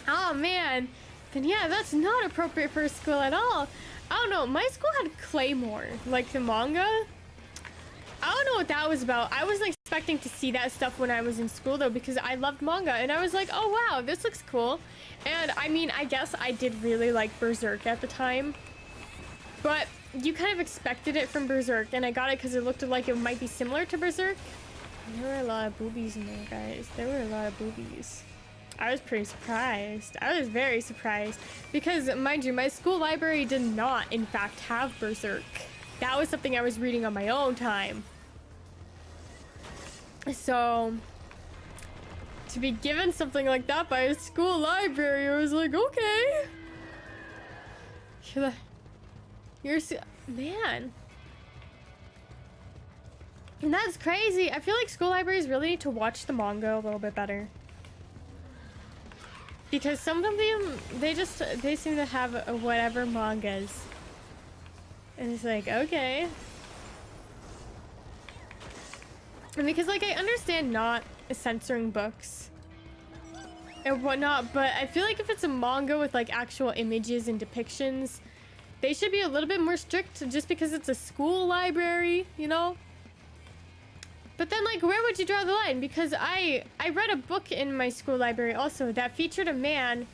[SPEAKER 1] Oh man, then yeah, that's not appropriate for a school at all. I don't know, my school had Claymore, like the manga. I don't know what that was about. I wasn't expecting to see that stuff when I was in school though, because I loved manga and I was like, oh wow, this looks cool. And I mean, I guess I did really like Berserk at the time. But you kind of expected it from Berserk, and I got it because it looked like it might be similar to Berserk. There were a lot of boobies in there, guys. There were a lot of boobies. I was pretty surprised. I was very surprised. Because, mind you, my school library did not, in fact, have Berserk. That was something I was reading on my own time. So, to be given something like that by a school library, I was like, okay. Man. And that's crazy. I feel like school libraries really need to watch the manga a little bit better. Because some of them, they seem to have whatever mangas. And it's like, okay. And because, like, I understand not censoring books and whatnot, but I feel like if it's a manga with, like, actual images and depictions, they should be a little bit more strict just because it's a school library, you know? But then, like, where would you draw the line? Because I read a book in my school library also that featured a man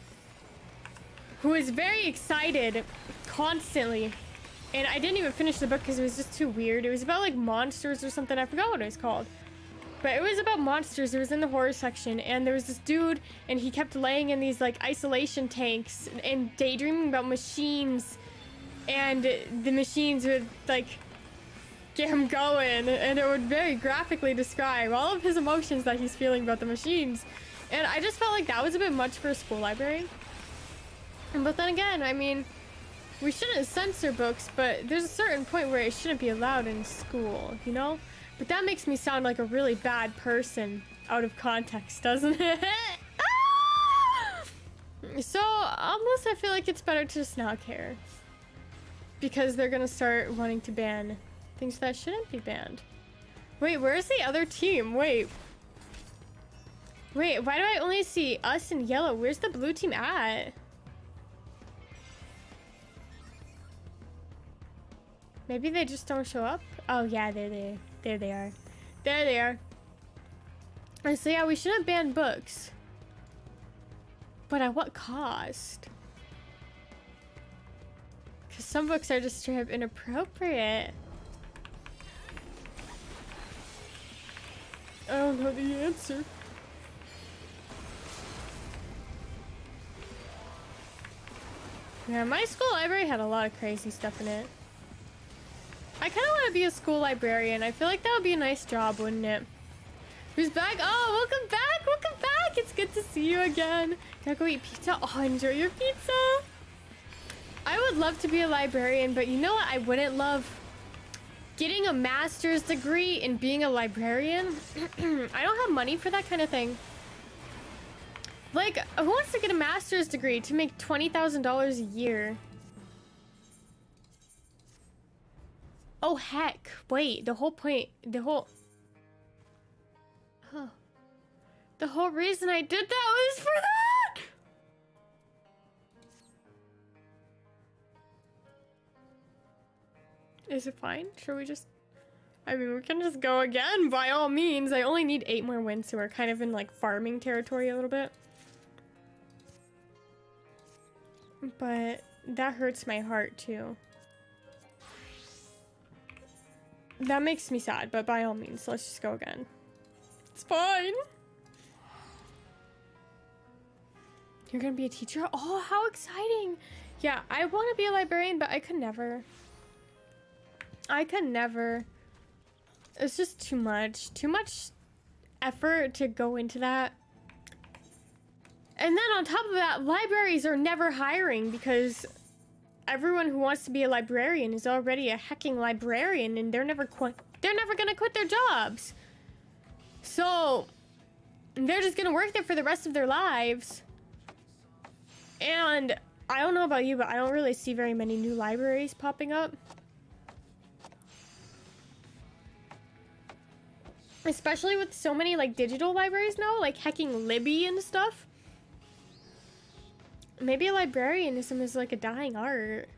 [SPEAKER 1] who was very excited constantly. And I didn't even finish the book because it was just too weird. It was about, like, monsters or something. I forgot what it was called. But it was about monsters. It was in the horror section. And there was this dude, and he kept laying in these, like, isolation tanks and daydreaming about machines. And the machines would, like, get him going. And it would very graphically describe all of his emotions that he's feeling about the machines. And I just felt like that was a bit much for a school library. But then again, I mean, we shouldn't censor books, but there's a certain point where it shouldn't be allowed in school, you know? But that makes me sound like a really bad person out of context, doesn't it? So, almost I feel like it's better to just not care. Because they're gonna start wanting to ban things that shouldn't be banned. Wait, where's the other team? Wait, why do I only see us in yellow? Where's the blue team at? Maybe they just don't show up? Oh yeah, there they are. There they are. So yeah, we shouldn't ban books. But at what cost? Because some books are just straight up inappropriate. I don't know the answer. Yeah, my school library had a lot of crazy stuff in it. I kind of want to be a school librarian. I feel like that would be a nice job, wouldn't it? Who's back? Oh, welcome back! Welcome back! It's good to see you again. Gotta go eat pizza. Oh, enjoy your pizza! I would love to be a librarian, but you know what I wouldn't love? Getting a master's degree in being a librarian. I don't have money for that kind of thing. Like, who wants to get a master's degree to make $20,000 a year? Oh, heck. Wait, the whole reason I did that was for that! Is it fine? Should we just... I mean, we can just go again, by all means. I only need 8 more wins, so we're kind of in, like, farming territory a little bit. But that hurts my heart, too. That makes me sad, but by all means, let's just go again. It's fine. You're gonna be a teacher? Oh, how exciting. Yeah, I want to be a librarian, but I could never. It's just too much effort to go into that. And then on top of that, libraries are never hiring because everyone who wants to be a librarian is already a hecking librarian, and they're never gonna quit their jobs. So they're just gonna work there for the rest of their lives. And I don't know about you, but I don't really see very many new libraries popping up. Especially with so many, like, digital libraries now, like hacking Libby and stuff. Maybe librarianism is like a dying art.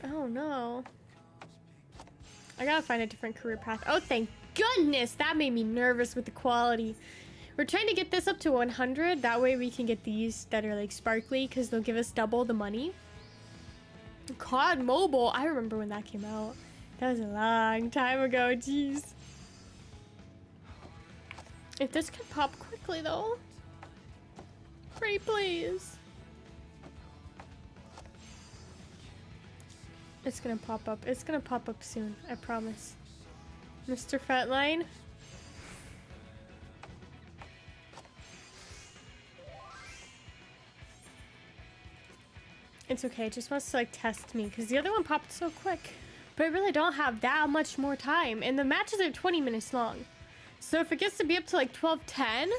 [SPEAKER 1] Oh no. I gotta find a different career path. Oh, thank goodness! That made me nervous with the quality. We're trying to get this up to 100. That way we can get these that are like sparkly, because they'll give us double the money. COD Mobile. I remember when that came out. That was a long time ago. Jeez. If this could pop quickly, though. Pretty please. It's gonna pop up. It's gonna pop up soon. I promise. Mr. Frontline. It's okay. It just wants to like test me because the other one popped so quick. But I really don't have that much more time. And the matches are 20 minutes long. So if it gets to be up to like 12:10,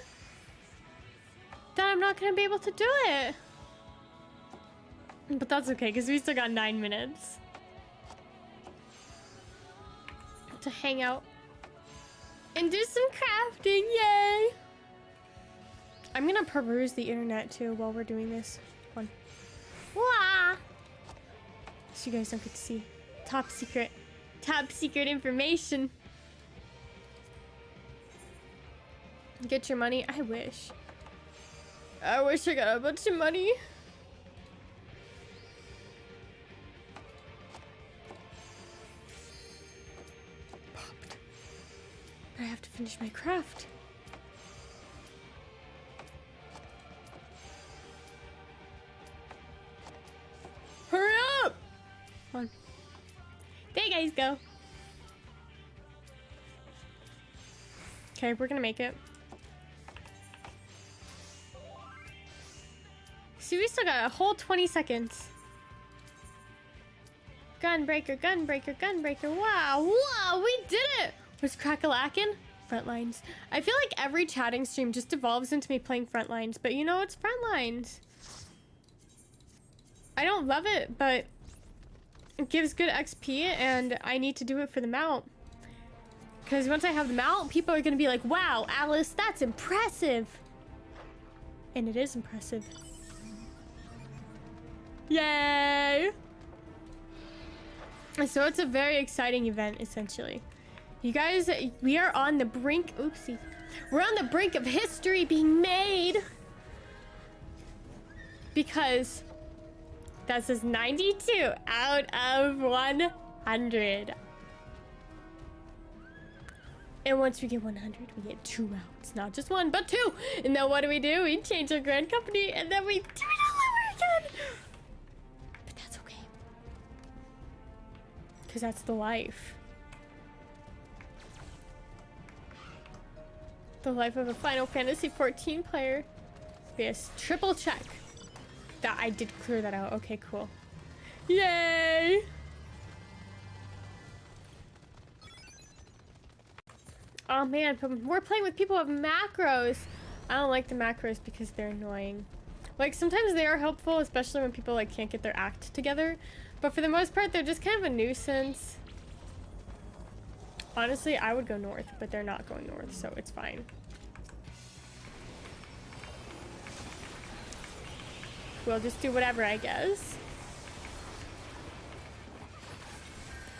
[SPEAKER 1] then I'm not gonna be able to do it. But that's okay because we still got 9 minutes to hang out and do some crafting. Yay! I'm gonna peruse the internet too while we're doing this one. Wah! So you guys don't get to see top secret information. Get your money. I wish I got a bunch of money. Popped. But I have to finish my craft. Hurry up! Come on. There you guys go. Okay, we're gonna make it. See, we still got a whole 20 seconds. Gunbreaker, gunbreaker, gunbreaker. Wow, wow, we did it! Was crack-a-lackin'? Frontlines. I feel like every chatting stream just devolves into me playing Frontlines, but you know, it's Frontlines. I don't love it, but it gives good XP, and I need to do it for the mount. Because once I have the mount, people are going to be like, wow, Alice, that's impressive. And it is impressive. Yay! So it's a very exciting event, essentially. You guys, we are on the brink, oopsie. We're on the brink of history being made. Because that says 92 out of 100. And once we get 100, we get 2 rounds. Not just 1, but 2. And then what do? We change our grand company, and then we do it all over again. But that's okay. Because that's the life. The life of a Final Fantasy 14 player. Yes, triple check. That I did clear that out. Okay, cool. Yay! Oh man, we're playing with people with macros. I don't like the macros because they're annoying. Like sometimes they are helpful, especially when people like can't get their act together. But for the most part, they're just kind of a nuisance. Honestly, I would go north, but they're not going north, so it's fine. We'll just do whatever, I guess.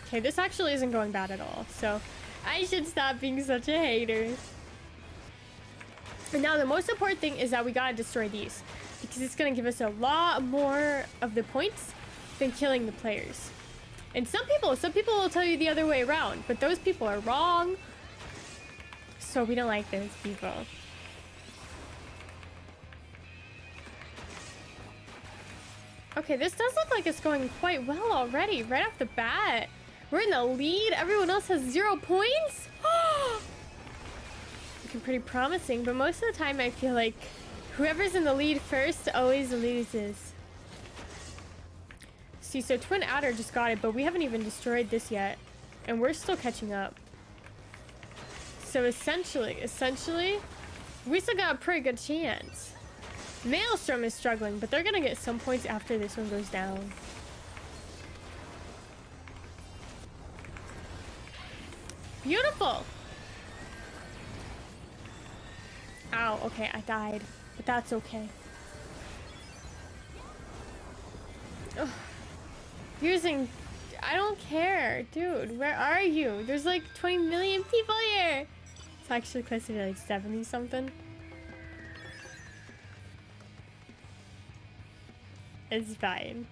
[SPEAKER 1] Okay, this actually isn't going bad at all, so I should stop being such a hater. And now the most important thing is that we gotta destroy these, because it's gonna give us a lot more of the points than killing the players. And some people will tell you the other way around, but those people are wrong. So we don't like those people. Okay, this does look like it's going quite well already, right off the bat. We're in the lead. Everyone else has 0 points. Looking pretty promising, but most of the time I feel like whoever's in the lead first always loses. See, so Twin Adder just got it, but we haven't even destroyed this yet. And we're still catching up. So essentially, we still got a pretty good chance. Maelstrom is struggling, but they're gonna get some points after this one goes down. Beautiful! Ow, okay, I died. But that's okay. Ugh. I don't care. Dude, where are you? There's like 20 million people here! It's actually close to like 70 something. It's fine.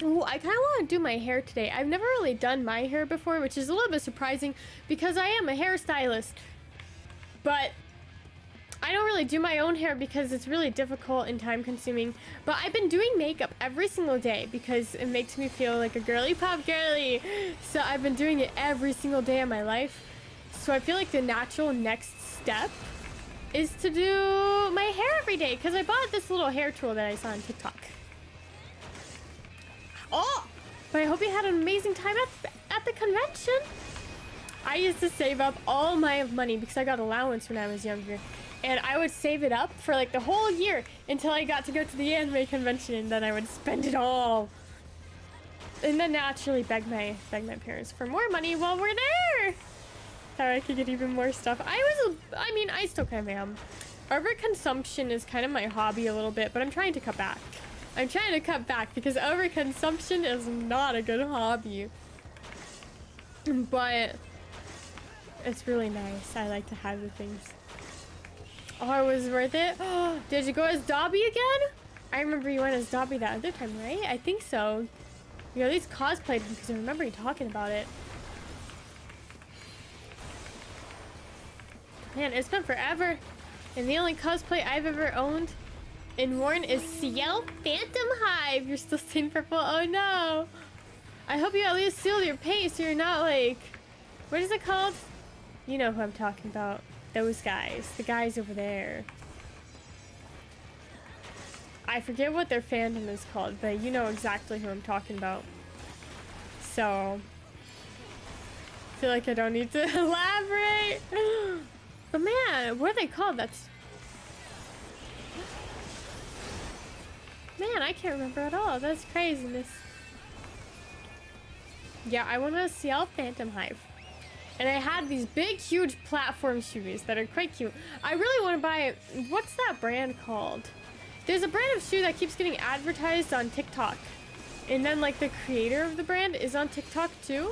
[SPEAKER 1] Oh, I kind of want to do my hair today. I've never really done my hair before, which is a little bit surprising because I am a hairstylist. But I don't really do my own hair because it's really difficult and time consuming. But I've been doing makeup every single day because it makes me feel like a girly pop girly. So I've been doing it every single day of my life. So I feel like the natural next step is to do my hair every day because I bought this little hair tool that I saw on TikTok. Oh, but I hope you had an amazing time at the convention. I used to save up all my money because I got allowance when I was younger. And I would save it up for like the whole year until I got to go to the anime convention, and then I would spend it all. And then naturally beg my parents for more money while we're there. So I could get even more stuff. I mean, I still kind of am. Overconsumption is kind of my hobby a little bit, but I'm trying to cut back. I'm trying to cut back because overconsumption is not a good hobby. But it's really nice. I like to have the things. Oh, it was worth it. Did you go as Dobby again? I remember you went as Dobby that other time, right? I think so. You at least cosplayed him because I remember you talking about it. Man, it's been forever. And the only cosplay I've ever owned and worn is CL Phantom Hive. You're still stained purple? Oh no. I hope you at least sealed your paint so you're not like... What is it called? You know who I'm talking about. Those guys. The guys over there. I forget what their fandom is called, but you know exactly who I'm talking about. So... I feel like I don't need to elaborate. But man, what are they called? That's... Man, I can't remember at all. That's craziness. Yeah, I want to CL Phantom Hive. And I had these big, huge platform shoes that are quite cute. I really want to buy... What's that brand called? There's a brand of shoe that keeps getting advertised on TikTok. And then, like, the creator of the brand is on TikTok, too.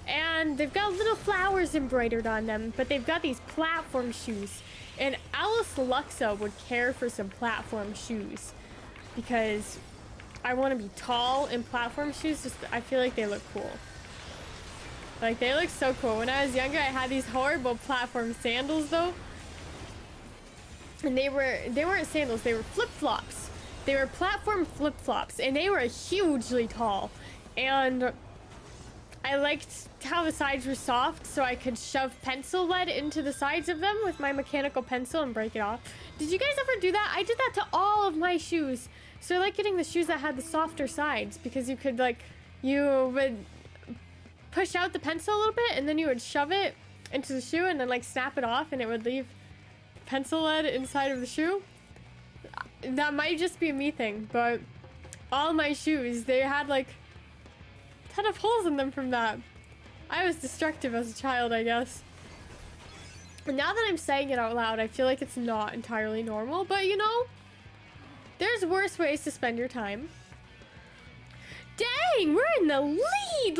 [SPEAKER 1] And they've got little flowers embroidered on them. But they've got these platform shoes. And Alice Luxa would care for some platform shoes. Because I want to be tall in platform shoes. Just I feel like they look cool. Like, they look so cool. When I was younger, I had these horrible platform sandals, though. And they weren't sandals. They were flip-flops. They were platform flip-flops. And they were hugely tall. And I liked how the sides were soft, so I could shove pencil lead into the sides of them with my mechanical pencil and break it off. Did you guys ever do that? I did that to all of my shoes. So I like getting the shoes that had the softer sides because you could, like, you would push out the pencil a little bit and then you would shove it into the shoe and then, like, snap it off and it would leave pencil lead inside of the shoe. That might just be a me thing, but all my shoes, they had, like, a ton of holes in them from that. I was destructive as a child, I guess. And now that I'm saying it out loud, I feel like it's not entirely normal, but you know, there's worse ways to spend your time. Dang, we're in the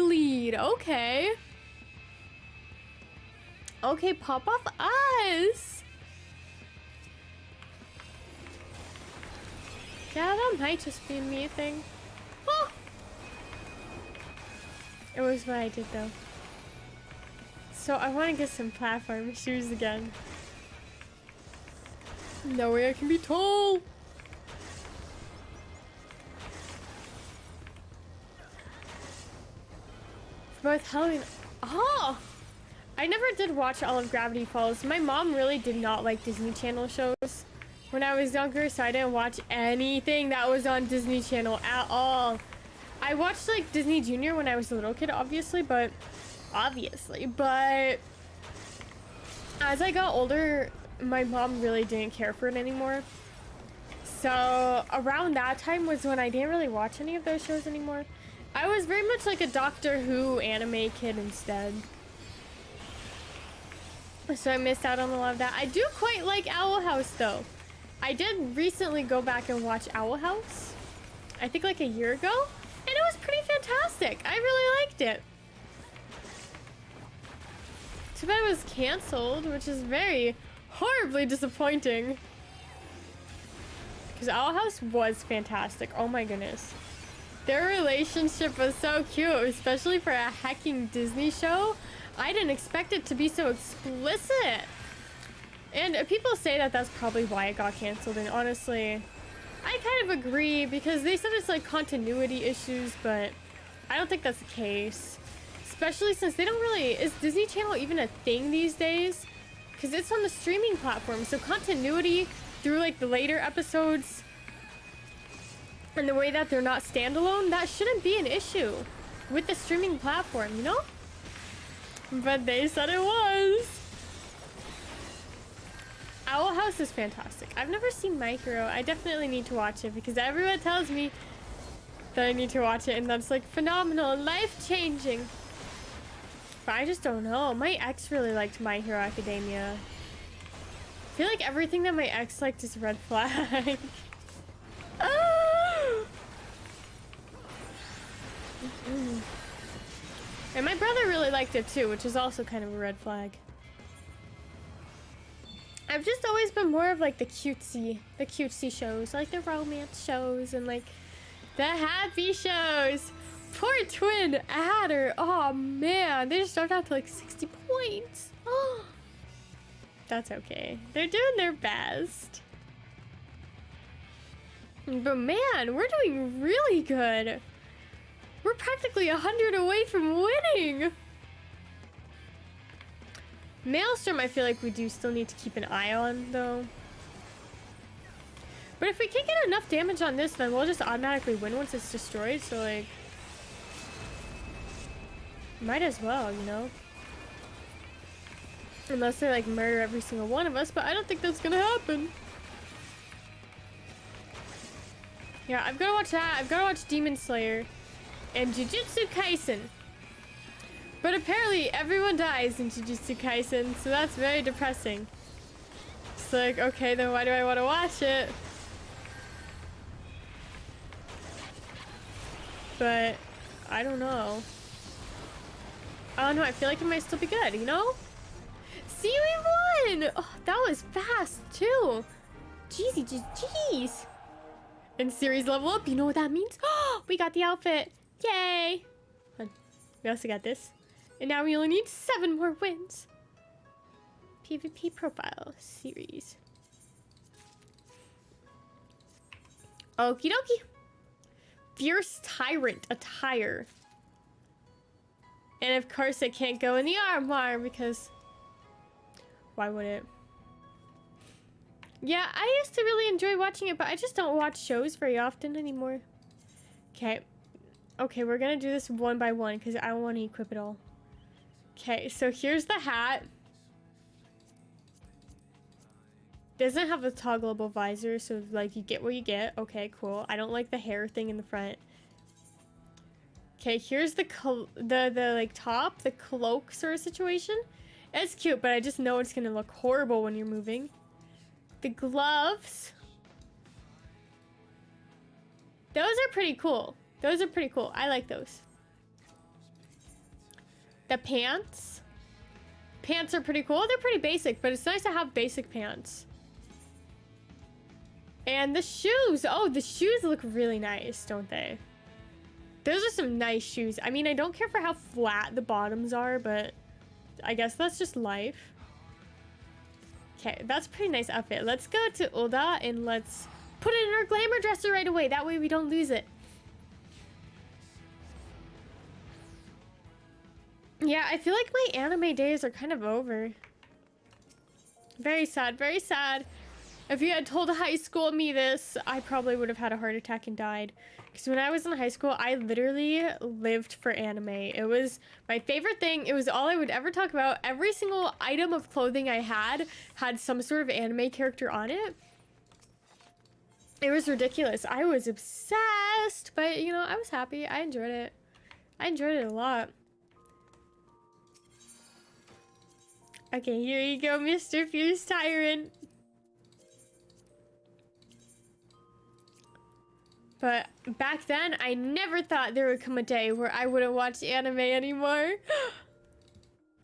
[SPEAKER 1] lead. Okay. Okay, pop off us. Yeah, that might just be a me thing. Oh. It was what I did though. So I want to get some platform shoes again. No way I can be tall. For both Halloween. Oh! I never did watch all of Gravity Falls. My mom really did not like Disney Channel shows when I was younger, so I didn't watch anything that was on Disney Channel at all. I watched like Disney Junior when I was a little kid, obviously, but as I got older, my mom really didn't care for it anymore. So around that time was when I didn't really watch any of those shows anymore. I was very much like a Doctor Who anime kid instead. So I missed out on a lot of that. I do quite like Owl House though. I did recently go back and watch Owl House. I think like a year ago. And it was pretty fantastic. I really liked it. Too bad it was canceled, which is very horribly disappointing. Because Owl House was fantastic. Oh my goodness. Their relationship was so cute, especially for a hecking Disney show. I didn't expect it to be so explicit. And people say that that's probably why it got canceled, and honestly, I kind of agree, because they said it's like continuity issues, but I don't think that's the case. Especially since they don't really... Is Disney Channel even a thing these days? Because it's on the streaming platform, so continuity through like the later episodes and the way that they're not standalone, that shouldn't be an issue with the streaming platform, you know? But they said it was. Owl House is fantastic. I've never seen My Hero. I definitely need to watch it because everyone tells me that I need to watch it, and that's like phenomenal and life-changing. But I just don't know. My ex really liked My Hero Academia. I feel like everything that my ex liked is a red flag. And my brother really liked it too, which is also kind of a red flag. I've just always been more of like the cutesy shows, like the romance shows and like the happy shows. Poor twin adder. Oh man, they just started out to like 60 points. Oh, that's okay. They're doing their best. But man, we're doing really good. We're practically 100 away from winning. Maelstrom, I feel like we do still need to keep an eye on, though. But if we can get enough damage on this, then we'll just automatically win once it's destroyed, so, like... Might as well, you know? Unless they, like, murder every single one of us, but I don't think that's gonna happen. Yeah, I've gotta watch that. I've gotta watch Demon Slayer and Jujutsu Kaisen. But apparently everyone dies in Jujutsu Kaisen, so that's very depressing. It's like, okay, then why do I want to watch it? But I don't know. I don't know, I feel like it might still be good, you know? See, we won! Oh, that was fast, too. Jeez. And series level up, you know what that means? Oh, we got the outfit. Yay! We also got this. And now we only need 7 more wins. PvP profile series. Okie dokie. Fierce Tyrant attire. And of course it can't go in the armoire because... Why would it? Yeah, I used to really enjoy watching it, but I just don't watch shows very often anymore. Okay. Okay, we're gonna do this one by one because I want to equip it all. Okay, so here's the hat. Doesn't have a toggleable visor, so like you get what you get. Okay, cool. I don't like the hair thing in the front. Okay, here's the like top, the cloak sort of situation. It's cute, but I just know it's gonna look horrible when you're moving. The gloves. Those are pretty cool. Those are pretty cool. I like those. The pants. Pants are pretty cool. They're pretty basic, but it's nice to have basic pants. And the shoes. Oh, the shoes look really nice, don't they? Those are some nice shoes. I mean, I don't care for how flat the bottoms are, but I guess that's just life. Okay, that's a pretty nice outfit. Let's go to Ulda and let's put it in our glamour dresser right away. That way we don't lose it. Yeah, I feel like my anime days are kind of over. Very sad, very sad. If you had told high school me this, I probably would have had a heart attack and died. Because when I was in high school, I literally lived for anime. It was my favorite thing. It was all I would ever talk about. Every single item of clothing I had some sort of anime character on it. It was ridiculous. I was obsessed, but you know, I was happy. I enjoyed it. I enjoyed it a lot. Okay, here you go, Mr. Fierce Tyrant. But back then, I never thought there would come a day where I wouldn't watch anime anymore.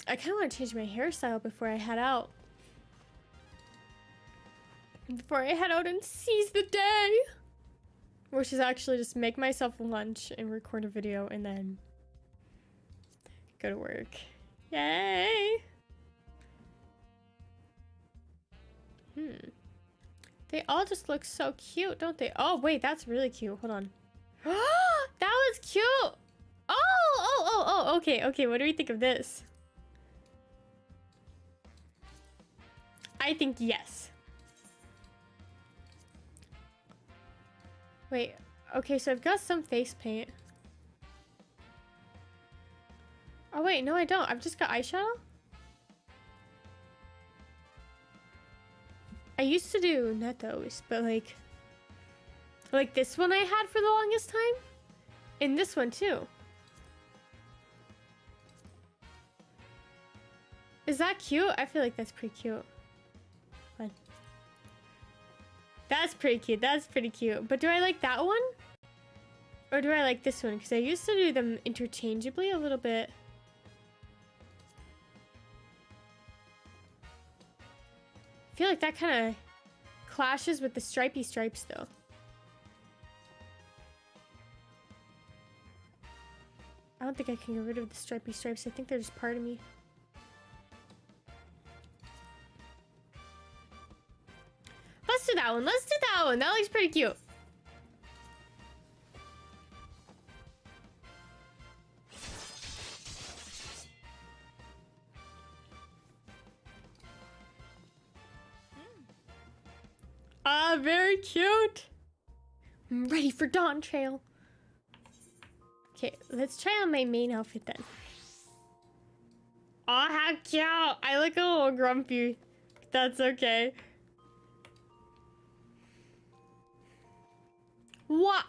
[SPEAKER 1] I kind of want to change my hairstyle before I head out. Before I head out and seize the day. which is actually just make myself lunch and record a video and then go to work. Yay! They all just look so cute, don't they? Oh, wait, that's really cute. Hold on. That was cute! Oh, okay, what do we think of this? I think yes. Wait, okay, so I've got some face paint. Oh wait, no I don't. I've just got eyeshadow? I used to do netos, but like this one I had for the longest time. And this one too. Is that cute? I feel like that's pretty cute. Fine. That's pretty cute. That's pretty cute. But do I like that one? Or do I like this one? Because I used to do them interchangeably a little bit. I feel like that kind of clashes with the stripy stripes though. I don't think I can get rid of the stripy stripes. I think they're just part of me. Let's do that one. Let's do that one. That looks pretty cute. Ah, very cute. I'm ready for Dawn Trail. Okay, let's try on my main outfit then. Oh, how cute. I look a little grumpy. That's okay. What?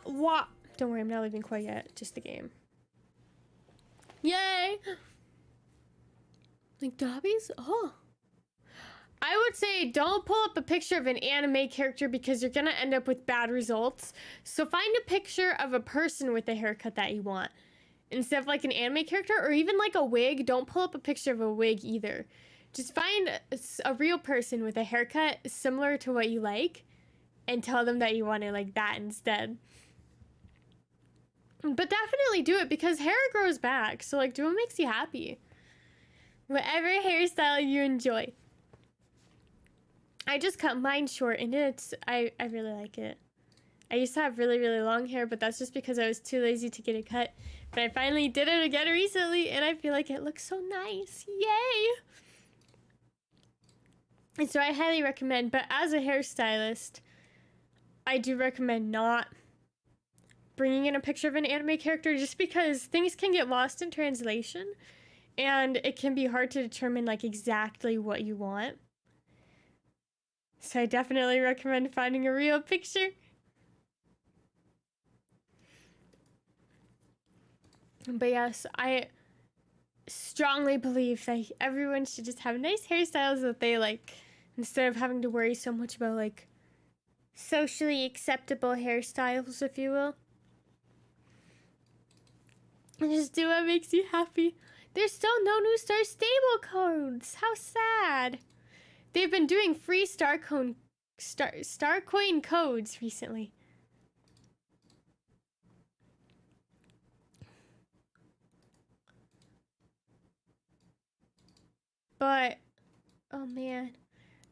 [SPEAKER 1] Don't worry, I'm not leaving quite yet. Just the game. Yay! Like Dobbies? Oh. I would say don't pull up a picture of an anime character because you're gonna end up with bad results. So find a picture of a person with the haircut that you want. Instead of like an anime character or even like a wig, don't pull up a picture of a wig either. Just find a real person with a haircut similar to what you like and tell them that you want it like that instead. But definitely do it because hair grows back. So like do what makes you happy. Whatever hairstyle you enjoy. I just cut mine short and I really like it. I used to have really, really long hair, but that's just because I was too lazy to get it cut. But I finally did it again recently and I feel like it looks so nice. Yay! And so I highly recommend, but as a hairstylist, I do recommend not bringing in a picture of an anime character just because things can get lost in translation and it can be hard to determine like exactly what you want. So I definitely recommend finding a real picture. But yes, I strongly believe that everyone should just have nice hairstyles that they like instead of having to worry so much about like socially acceptable hairstyles, if you will. And just do what makes you happy. There's still no new Star Stable codes. How sad. They've been doing free Starcoin codes recently. But, oh man.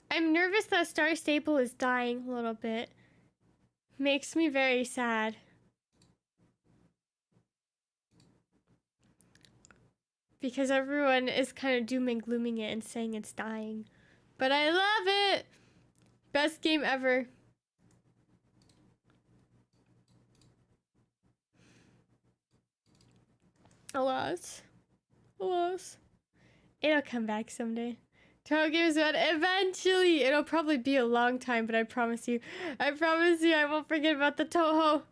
[SPEAKER 1] I'm nervous that Star Stable is dying a little bit. Makes me very sad. Because everyone is kind of doom and glooming it and saying it's dying. But I love it! Best game ever. Alas. Alas. It'll come back someday. Toho Games One, eventually! It'll probably be a long time, but I promise you I won't forget about the Toho.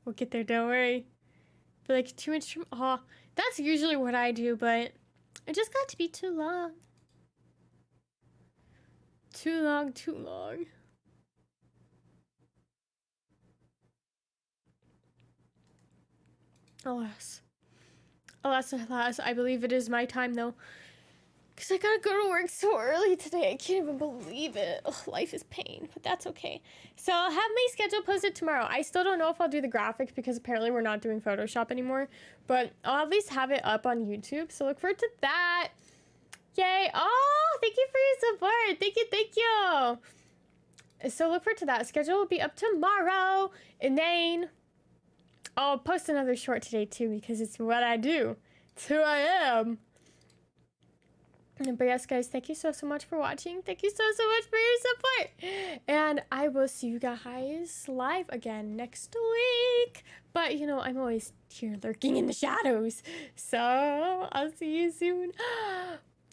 [SPEAKER 1] We'll get there, don't worry. But like 2 inches from, oh, that's usually what I do, but it just got to be too long. Too long. Alas, I believe it is my time though. because I gotta go to work so early today. I can't even believe it. Ugh, life is pain, but that's okay. So I'll have my schedule posted tomorrow. I still don't know if I'll do the graphics because apparently we're not doing Photoshop anymore, but I'll at least have it up on YouTube. So look forward to that. Yay. Oh, thank you for your support. Thank you. So look forward to that. Schedule will be up tomorrow, and then I'll post another short today too because it's what I do. It's who I am. But yes, guys, thank you so much for watching. Thank you so much for your support. And I will see you guys live again next week. But, you know, I'm always here lurking in the shadows. So I'll see you soon.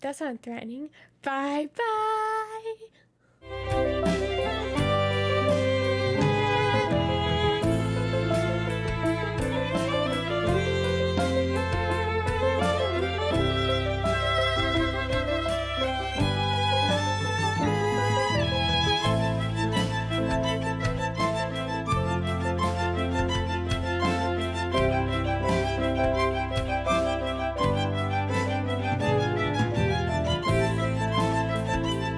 [SPEAKER 1] That's not threatening. Bye-bye.